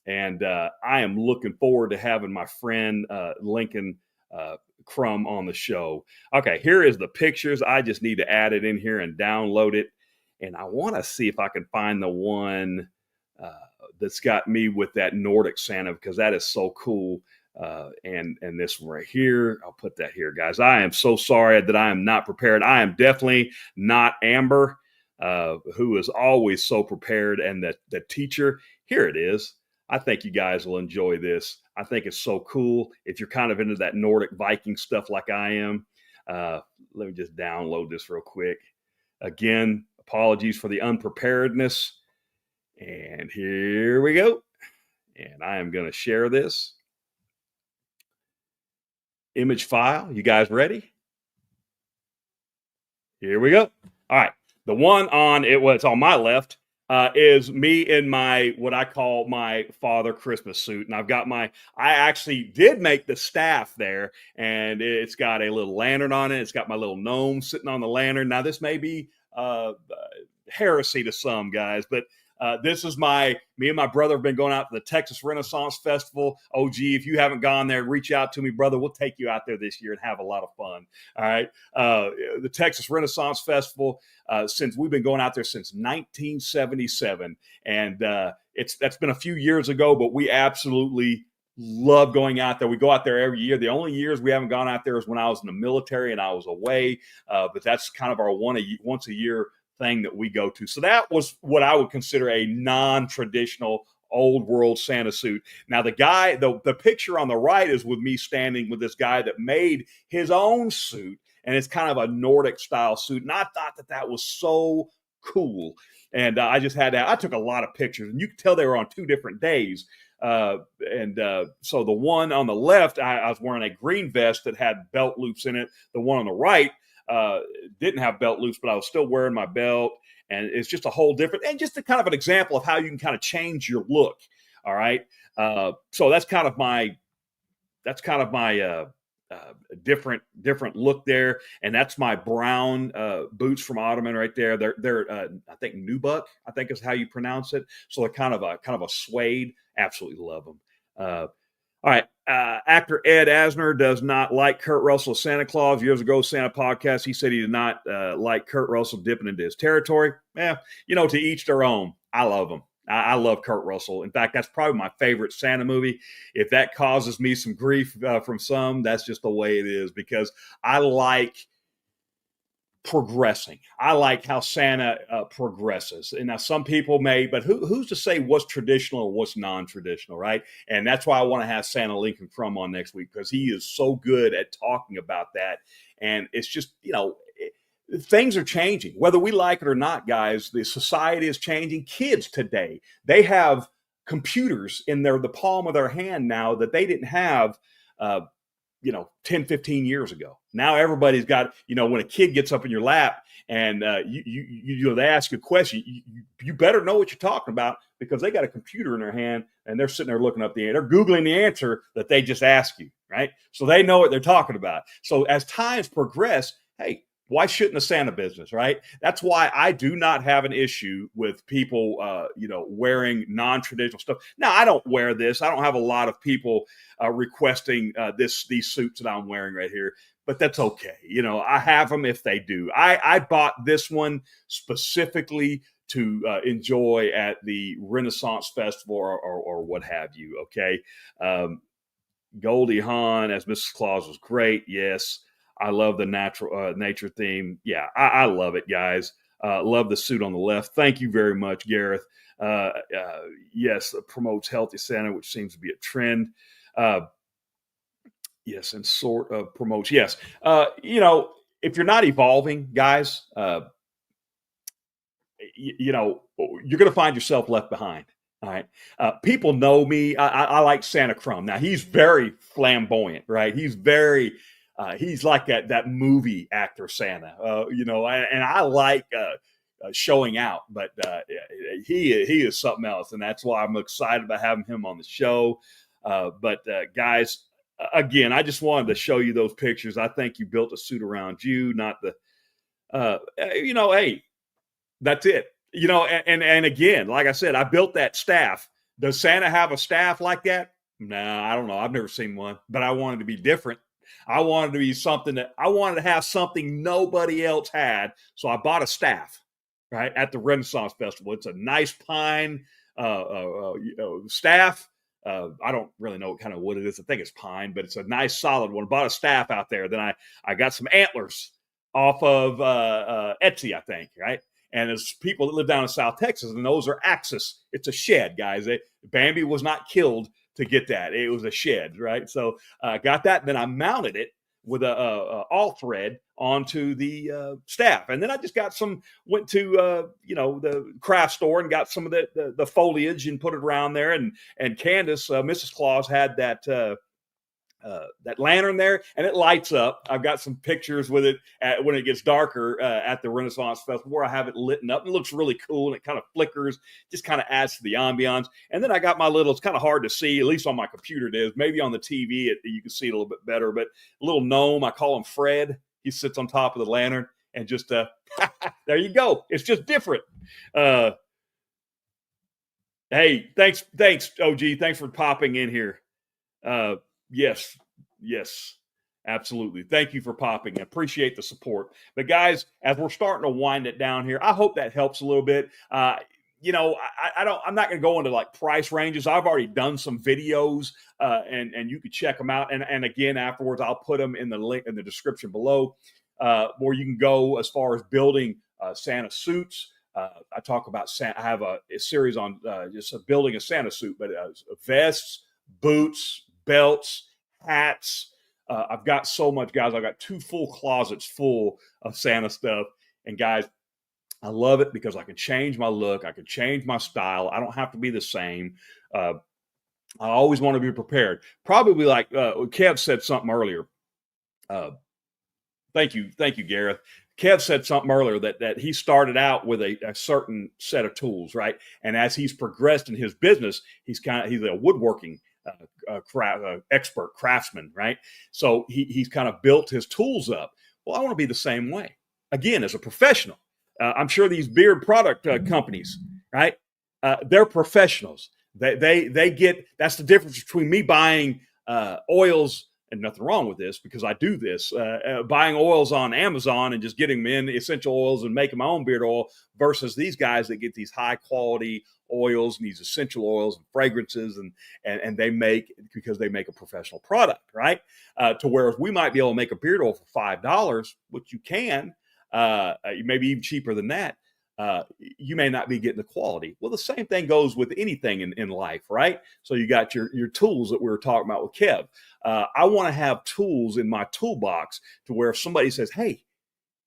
S1: and I am looking forward to having my friend Lincoln Crum on the show. Okay, here is the pictures. I just need to add it in here and download it. And I want to see if I can find the one that's got me with that Nordic Santa, because that is so cool. And this one right here, I'll put that here, guys. I am so sorry that I am not prepared. I am definitely not Amber, who is always so prepared, and the teacher. Here it is. I think you guys will enjoy this. I think it's so cool. If you're kind of into that Nordic Viking stuff like I am, let me just download this real quick. Again, apologies for the unpreparedness. And here we go. And I am going to share this image file. You guys ready? Here we go. All right. The one on it's on my left is me in my, what I call my father Christmas suit. And I actually did make the staff there, and it's got a little lantern on it. It's got my little gnome sitting on the lantern. Now this may be heresy to some guys, but this is me and my brother have been going out to the Texas Renaissance Festival. Oh, gee, if you haven't gone there, reach out to me, brother. We'll take you out there this year and have a lot of fun. All right. The Texas Renaissance Festival, since we've been going out there since 1977. And that's been a few years ago, but we absolutely love going out there. We go out there every year. The only years we haven't gone out there is when I was in the military and I was away. But that's kind of our once a year thing that we go to. So that was what I would consider a non-traditional old world Santa suit. Now the guy, the picture on the right is with me standing with this guy that made his own suit, and it's kind of a Nordic style suit. And I thought that was so cool. And I just had that. I took a lot of pictures, and you could tell they were on 2 different days. So the one on the left, I was wearing a green vest that had belt loops in it. The one on the right didn't have belt loops, but I was still wearing my belt. And it's just a whole different, and just a kind of an example of how you can kind of change your look. All right. So that's kind of my different look there, and that's my brown boots from Ottoman right there. They're I think Nubuck, I think is how you pronounce it. So they're kind of a suede. Absolutely love them. All right. Actor Ed Asner does not like Kurt Russell as Santa Claus. Years ago, Santa podcast, he said he did not like Kurt Russell dipping into his territory. To each their own. I love him. I love Kurt Russell. In fact, that's probably my favorite Santa movie. If that causes me some grief from some, that's just the way it is, because I like progressing. I like how Santa progresses. And now some people may, but who's to say what's traditional or what's non-traditional, right? And that's why I want to have Santa Lincoln Crum on next week, because he is so good at talking about that. And it's just, things are changing, whether we like it or not, guys. The society is changing. Kids today, they have computers in the palm of their hand now that they didn't have, 10, 15 years ago. Now everybody's got, when a kid gets up in your lap and they ask you a question, you better know what you're talking about, because they got a computer in their hand and they're sitting there looking up they're Googling the answer that they just asked you, right? So they know what they're talking about. So as times progress, hey, why shouldn't the Santa business, right? That's why I do not have an issue with people, wearing non-traditional stuff. Now, I don't wear this. I don't have a lot of people requesting these suits that I'm wearing right here, but that's okay. I have them if they do. I bought this one specifically to enjoy at the Renaissance Festival or what have you. Okay. Goldie Hawn as Mrs. Claus was great. Yes. I love the nature theme. Yeah, I love it, guys. Love the suit on the left. Thank you very much, Gareth. Yes, promotes healthy Santa, which seems to be a trend. Yes, and sort of promotes. Yes, if you're not evolving, guys, you're going to find yourself left behind. All right. People know me. I like Santa Crum. Now, he's very flamboyant, right? He's like that movie actor Santa, and I like showing out, but he is something else, and that's why I'm excited about having him on the show. But guys, again, I just wanted to show you those pictures. I think you built a suit around you, not hey, that's it. And again, like I said, I built that staff. Does Santa have a staff like that? No, I don't know. I've never seen one, but I wanted to be different. I wanted to be I wanted to have something nobody else had. So I bought a staff, right, at the Renaissance Festival. It's a nice pine staff. I don't really know what kind of wood it is. I think it's pine, but it's a nice solid one. Bought a staff out there. Then I got some antlers off of Etsy, I think, right? And there's people that live down in South Texas, and those are Axis. It's a shed, guys. Bambi was not killed to get that. It was a shed, right? So I got that. Then I mounted it with a all thread onto the staff. And then I just went to, the craft store and got some of the foliage and put it around there. And Candace, Mrs. Claus, had that lantern there, and it lights up. I've got some pictures with it when it gets darker at the Renaissance Festival, where I have it lit up. It looks really cool, and it kind of flickers, just kind of adds to the ambiance. And then I got it's kind of hard to see, at least on my computer it is. Maybe on the TV you can see it a little bit better, but a little gnome, I call him Fred. He sits on top of the lantern, and just, there you go. It's just different. Hey, thanks, OG. Thanks for popping in here. Yes, absolutely. Thank you for popping. I appreciate the support. But guys, as we're starting to wind it down here, I hope that helps a little bit. I'm not going to go into like price ranges. I've already done some videos, and you can check them out. And again, afterwards, I'll put them in the link in the description below, where you can go as far as building Santa suits. I talk about Santa. I have a series on just building a Santa suit, but vests, boots, belts, hats. I've got so much, guys. I've got 2 full closets full of Santa stuff. And guys, I love it because I can change my look, I can change my style. I don't have to be the same. Uh, I always want to be prepared. Probably like Kev said something earlier. Uh, thank you, Gareth. Kev said something earlier that he started out with a certain set of tools, right? And as he's progressed in his business, he's a woodworking expert craftsman, right? So he's kind of built his tools up. Well, I want to be the same way. Again, as a professional, I'm sure these beard product companies, right? They're professionals. They get, that's the difference between me buying oils, and nothing wrong with this because I do this, buying oils on Amazon and just getting them in essential oils and making my own beard oil versus these guys that get these high quality oils and these essential oils and fragrances and they make, because they make a professional product, right? To whereas we might be able to make a beard oil for $5, which you can, maybe even cheaper than that. You may not be getting the quality. Well, the same thing goes with anything in life, right? So you got your tools that we were talking about with Kev. I want to have tools in my toolbox to where if somebody says, "Hey,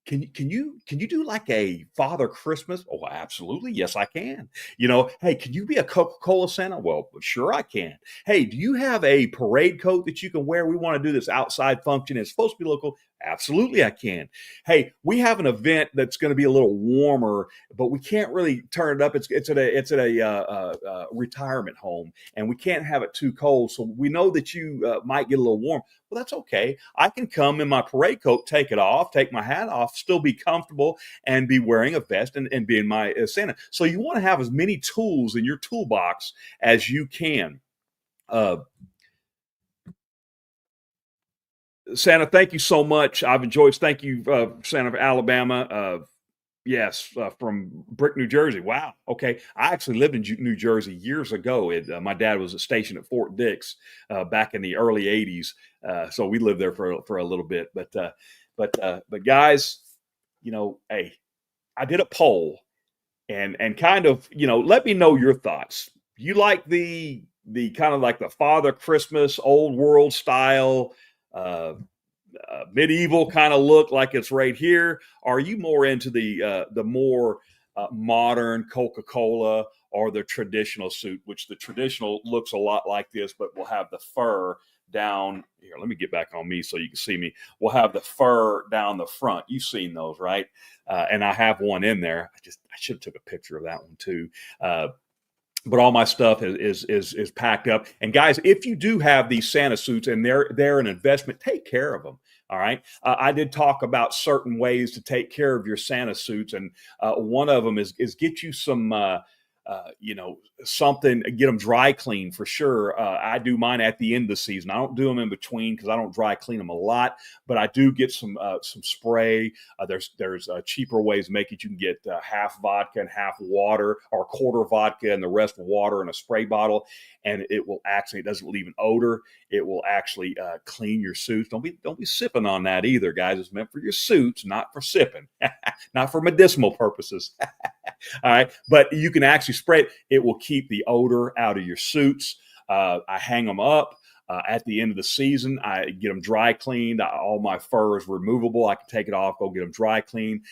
S1: can you do like a Father Christmas?" Oh, absolutely. Yes, I can. Hey, can you be a Coca-Cola Santa? Well, sure I can. Hey, do you have a parade coat that you can wear? We want to do this outside function. It's supposed to be local. Absolutely, I can. Hey, we have an event that's going to be a little warmer, but we can't really turn it up. It's at a retirement home, and we can't have it too cold. So we know that you might get a little warm. Well, that's okay. I can come in my parade coat, take it off, take my hat off, still be comfortable, and be wearing a vest and be in my Santa. So you want to have as many tools in your toolbox as you can. Santa, thank you so much. I've enjoyed. Thank you, Santa of Alabama. Yes, from Brick, New Jersey. Wow. Okay, I actually lived in New Jersey years ago. My dad was stationed at Fort Dix back in the early '80s, so we lived there for a little bit. But guys, hey, I did a poll and kind of let me know your thoughts. You like the kind of like the Father Christmas old world style? Medieval kind of look like it's right here? Are you more into the more modern Coca-Cola or the traditional suit, which the traditional looks a lot like this, but will have the fur down here? Let me get back on me so you can see me. We'll have the fur down the front. You've seen those, right? And I have one in there. I should have took a picture of that one too. But all my stuff is packed up. And guys, if you do have these Santa suits and they're an investment, take care of them. All right. I did talk about certain ways to take care of your Santa suits, and one of them is get you some. Something, get them dry clean for sure. I do mine at the end of the season. I don't do them in between because I don't dry clean them a lot, but I do get some spray. There's cheaper ways to make it. You can get half vodka and half water, or quarter vodka and the rest water in a spray bottle, and it doesn't leave an odor. It will actually clean your suits. Don't be sipping on that either, guys. It's meant for your suits, not for sipping, not for medicinal purposes. All right. But you can actually spray it. It will keep the odor out of your suits. I hang them up. At the end of the season, I get them dry cleaned. All my fur is removable. I can take it off, go get them dry cleaned,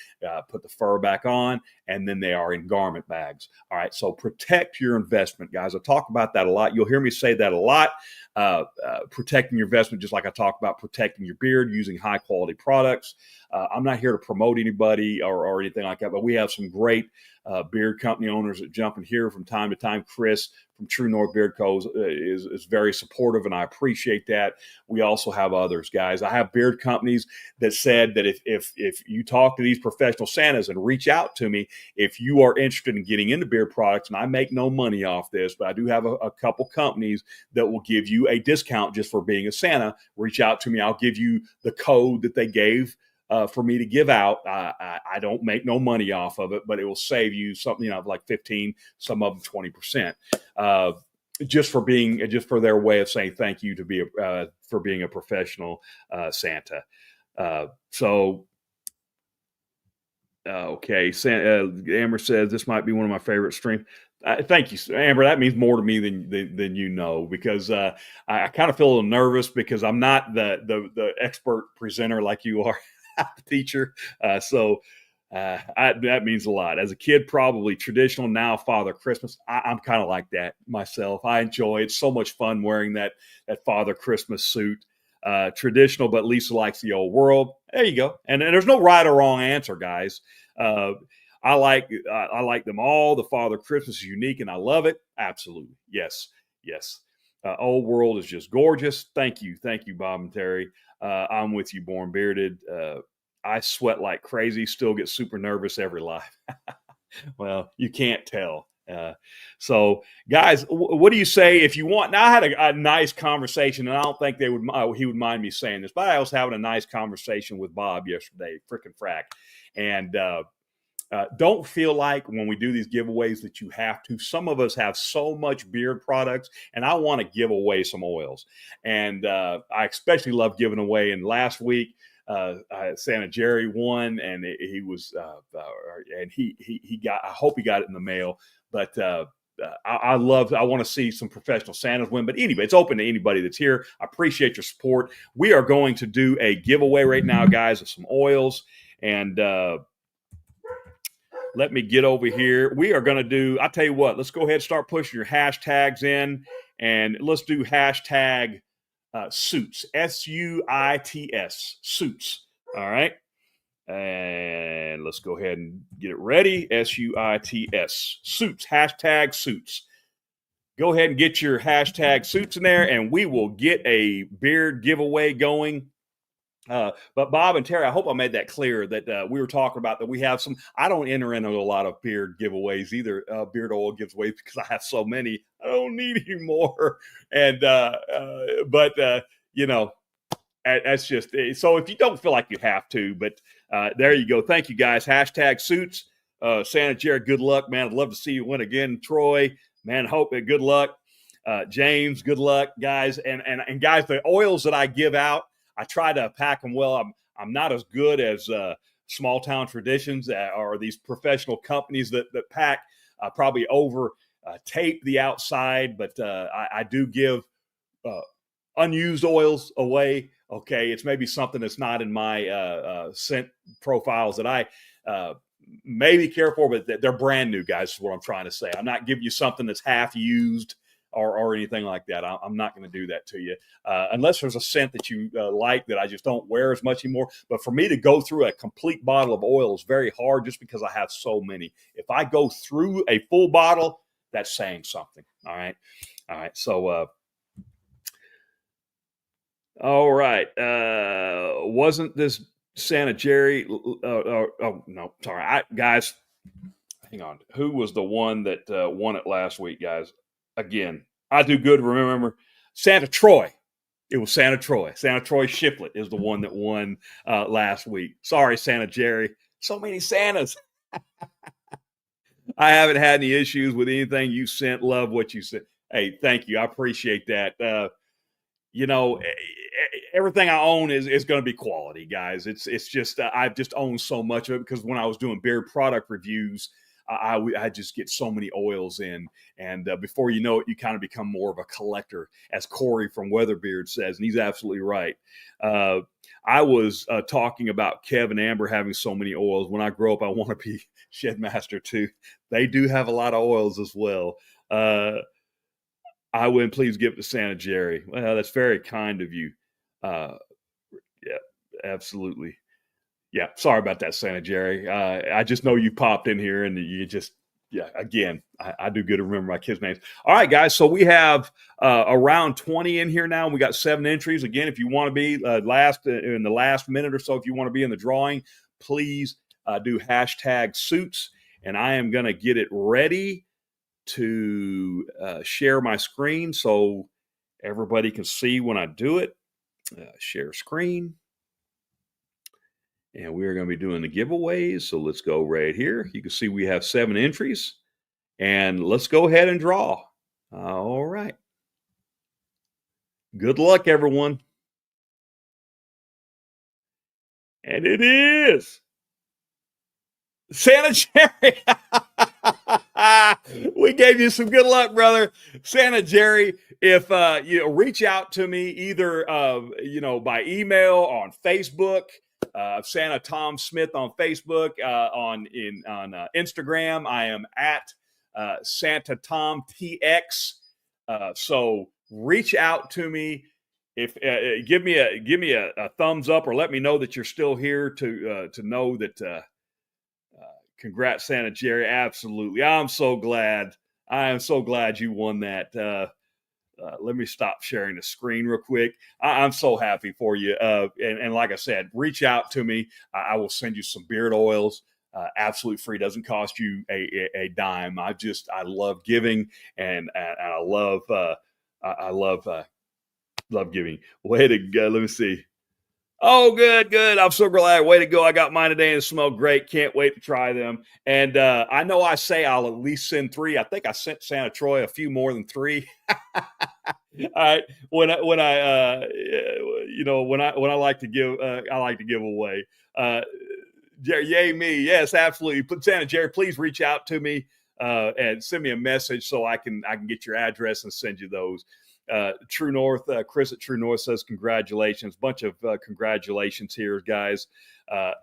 S1: put the fur back on, and then they are in garment bags. All right, so protect your investment, guys. I talk about that a lot. You'll hear me say that a lot. Protecting your investment, just like I talk about protecting your beard using high quality products. I'm not here to promote anybody or anything like that, but we have some great beard company owners that jump in here from time to time. Chris from True North Beard Co. is very supportive, and I appreciate that. We also have others, guys. I have beard companies that said that if you talk to these professional Santas and reach out to me, if you are interested in getting into beard products, and I make no money off this, but I do have a couple companies that will give you a discount just for being a Santa. Reach out to me. I'll give you the code that they gave for me to give out. I don't make no money off of it, but it will save you something, like 15, some of them 20%. Just for their way of saying thank you for being a professional Santa. Okay. Amber says this might be one of my favorite streams. Thank you, Amber. That means more to me than you know, because I kind of feel a little nervous because I'm not the expert presenter like you are, teacher. So That means a lot. As a kid, probably traditional. Now, Father Christmas. I'm kind of like that myself. I enjoy it. It's so much fun wearing that Father Christmas suit. Traditional, but Lisa likes the old world. There you go. And there's no right or wrong answer, guys. I like them all. The Father Christmas is unique, and I love it. Absolutely, yes. Old world is just gorgeous. Thank you, Bob and Terry. I'm with you, Born Bearded. I sweat like crazy. Still get super nervous every live. Well, you can't tell. So, guys, what do you say if you want? Now, I had a nice conversation, and I don't think he would mind me saying this, but I was having a nice conversation with Bob yesterday, frickin' frack, and don't feel like when we do these giveaways that you have to. Some of us have so much beard products, and I want to give away some oils. And I especially love giving away. And last week, Santa Jerry won, and he was, and he got. I hope he got it in the mail. But I want to see some professional Santas win. But anyway, it's open to anybody that's here. I appreciate your support. We are going to do a giveaway right now, guys, of some oils, and let me get over here. We are going to do, I'll tell you what, let's go ahead and start pushing your hashtags in, and let's do hashtag suits, SUITS, suits. All right. And let's go ahead and get it ready. SUITS, suits, hashtag suits. Go ahead and get your hashtag suits in there, and we will get a beard giveaway going. But Bob and Terry, I hope I made that clear that we were talking about that we have some. I don't enter into a lot of beard giveaways either, beard oil giveaways, because I have so many. I don't need any more. And but you know, that's just so. If you don't feel like you have to, but there you go. Thank you, guys. Hashtag suits. Santa Jerry, good luck, man. I'd love to see you win again. Troy, man, hope it. Good luck. James, good luck, guys. And guys, the oils that I give out, I try to pack them well. I'm not as good as Small Town Traditions or these professional companies that pack probably over tape the outside, but I do give unused oils away. Okay, it's maybe something that's not in my scent profiles that I may be careful, but they're brand new, guys, is what I'm trying to say. I'm not giving you something that's half used or anything like that. I'm not going to do that to you unless there's a scent that you like that I just don't wear as much anymore. But for me to go through a complete bottle of oil is very hard just because I have so many. If I go through a full bottle, that's saying something. All right. So, all right. Wasn't this Santa Jerry? Oh, no, sorry. Guys, hang on. Who was the one that won it last week, guys? Again, I do good. Remember, Santa Troy. It was Santa Troy. Santa Troy Shiplet is the one that won last week. Sorry, Santa Jerry. So many Santas. I haven't had any issues with anything you sent. Love what you sent. Hey, thank you. I appreciate that. Everything I own is going to be quality, guys. It's just I've just owned so much of it because when I was doing beard product reviews, I just get so many oils in, and before you know it, you kind of become more of a collector, as Corey from Weatherbeard says, and he's absolutely right. I was talking about Kev and Amber having so many oils. When I grow up, I want to be Shedmaster too. They do have a lot of oils as well. I would please give it to Santa Jerry. Well, that's very kind of you. Yeah, absolutely. Yeah, sorry about that, Santa Jerry. I just know you popped in here and you just, again, I do good to remember my kids' names. All right, guys, so we have around 20 in here now. We got 7 entries. Again, if you want to be last in the last minute or so, if you want to be in the drawing, please do hashtag suits, and I am going to get it ready to share my screen so everybody can see when I do it. Share screen. And we are going to be doing the giveaways. So let's go right here. You can see we have 7 entries. And let's go ahead and draw. All right. Good luck, everyone. And it is Santa Jerry. We gave you some good luck, brother. Santa Jerry, if you reach out to me either by email, on Facebook, Santa Tom Smith on Facebook, on Instagram. I am at Santa Tom TX. So reach out to me. If give me a thumbs up, or let me know that you're still here to know that. Congrats, Santa Jerry. Absolutely. I am so glad you won that. Let me stop sharing the screen real quick. I'm so happy for you. And like I said, reach out to me. I will send you some beard oils. Absolutely free. Doesn't cost you a dime. I love giving, and I love giving. Way to go. Let me see. Oh, good. I'm so glad. Way to go. I got mine today and it smelled great. Can't wait to try them. And I know I say I'll at least send 3. I think I sent Santa Troy a few more than 3. All right. When I like to give, I like to give away. Jerry, yay me. Yes, absolutely. But Santa Jerry, please reach out to me and send me a message so I can get your address and send you those. True North, Chris at True North says congratulations. Bunch of congratulations here, guys.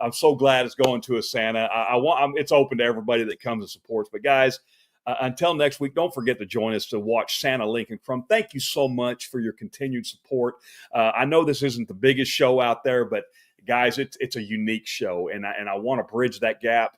S1: I'm so glad it's going to a Santa. It's open to everybody that comes and supports. But guys, until next week, don't forget to join us to watch Santa Lincoln Crumb. Thank you so much for your continued support. I know this isn't the biggest show out there, but guys, it's a unique show, and I want to bridge that gap.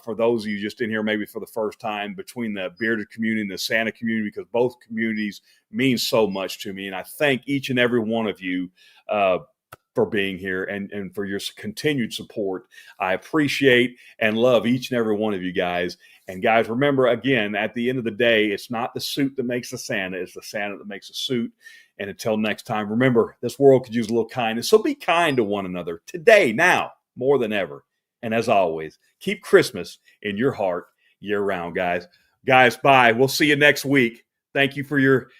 S1: For those of you just in here maybe for the first time, between the bearded community and the Santa community, because both communities mean so much to me. And I thank each and every one of you for being here and for your continued support. I appreciate and love each and every one of you guys. And guys, remember, again, at the end of the day, it's not the suit that makes the Santa, it's the Santa that makes the suit. And until next time, remember, this world could use a little kindness. So be kind to one another today, now, more than ever. And as always, keep Christmas in your heart year round, guys. Guys, bye. We'll see you next week. Thank you for your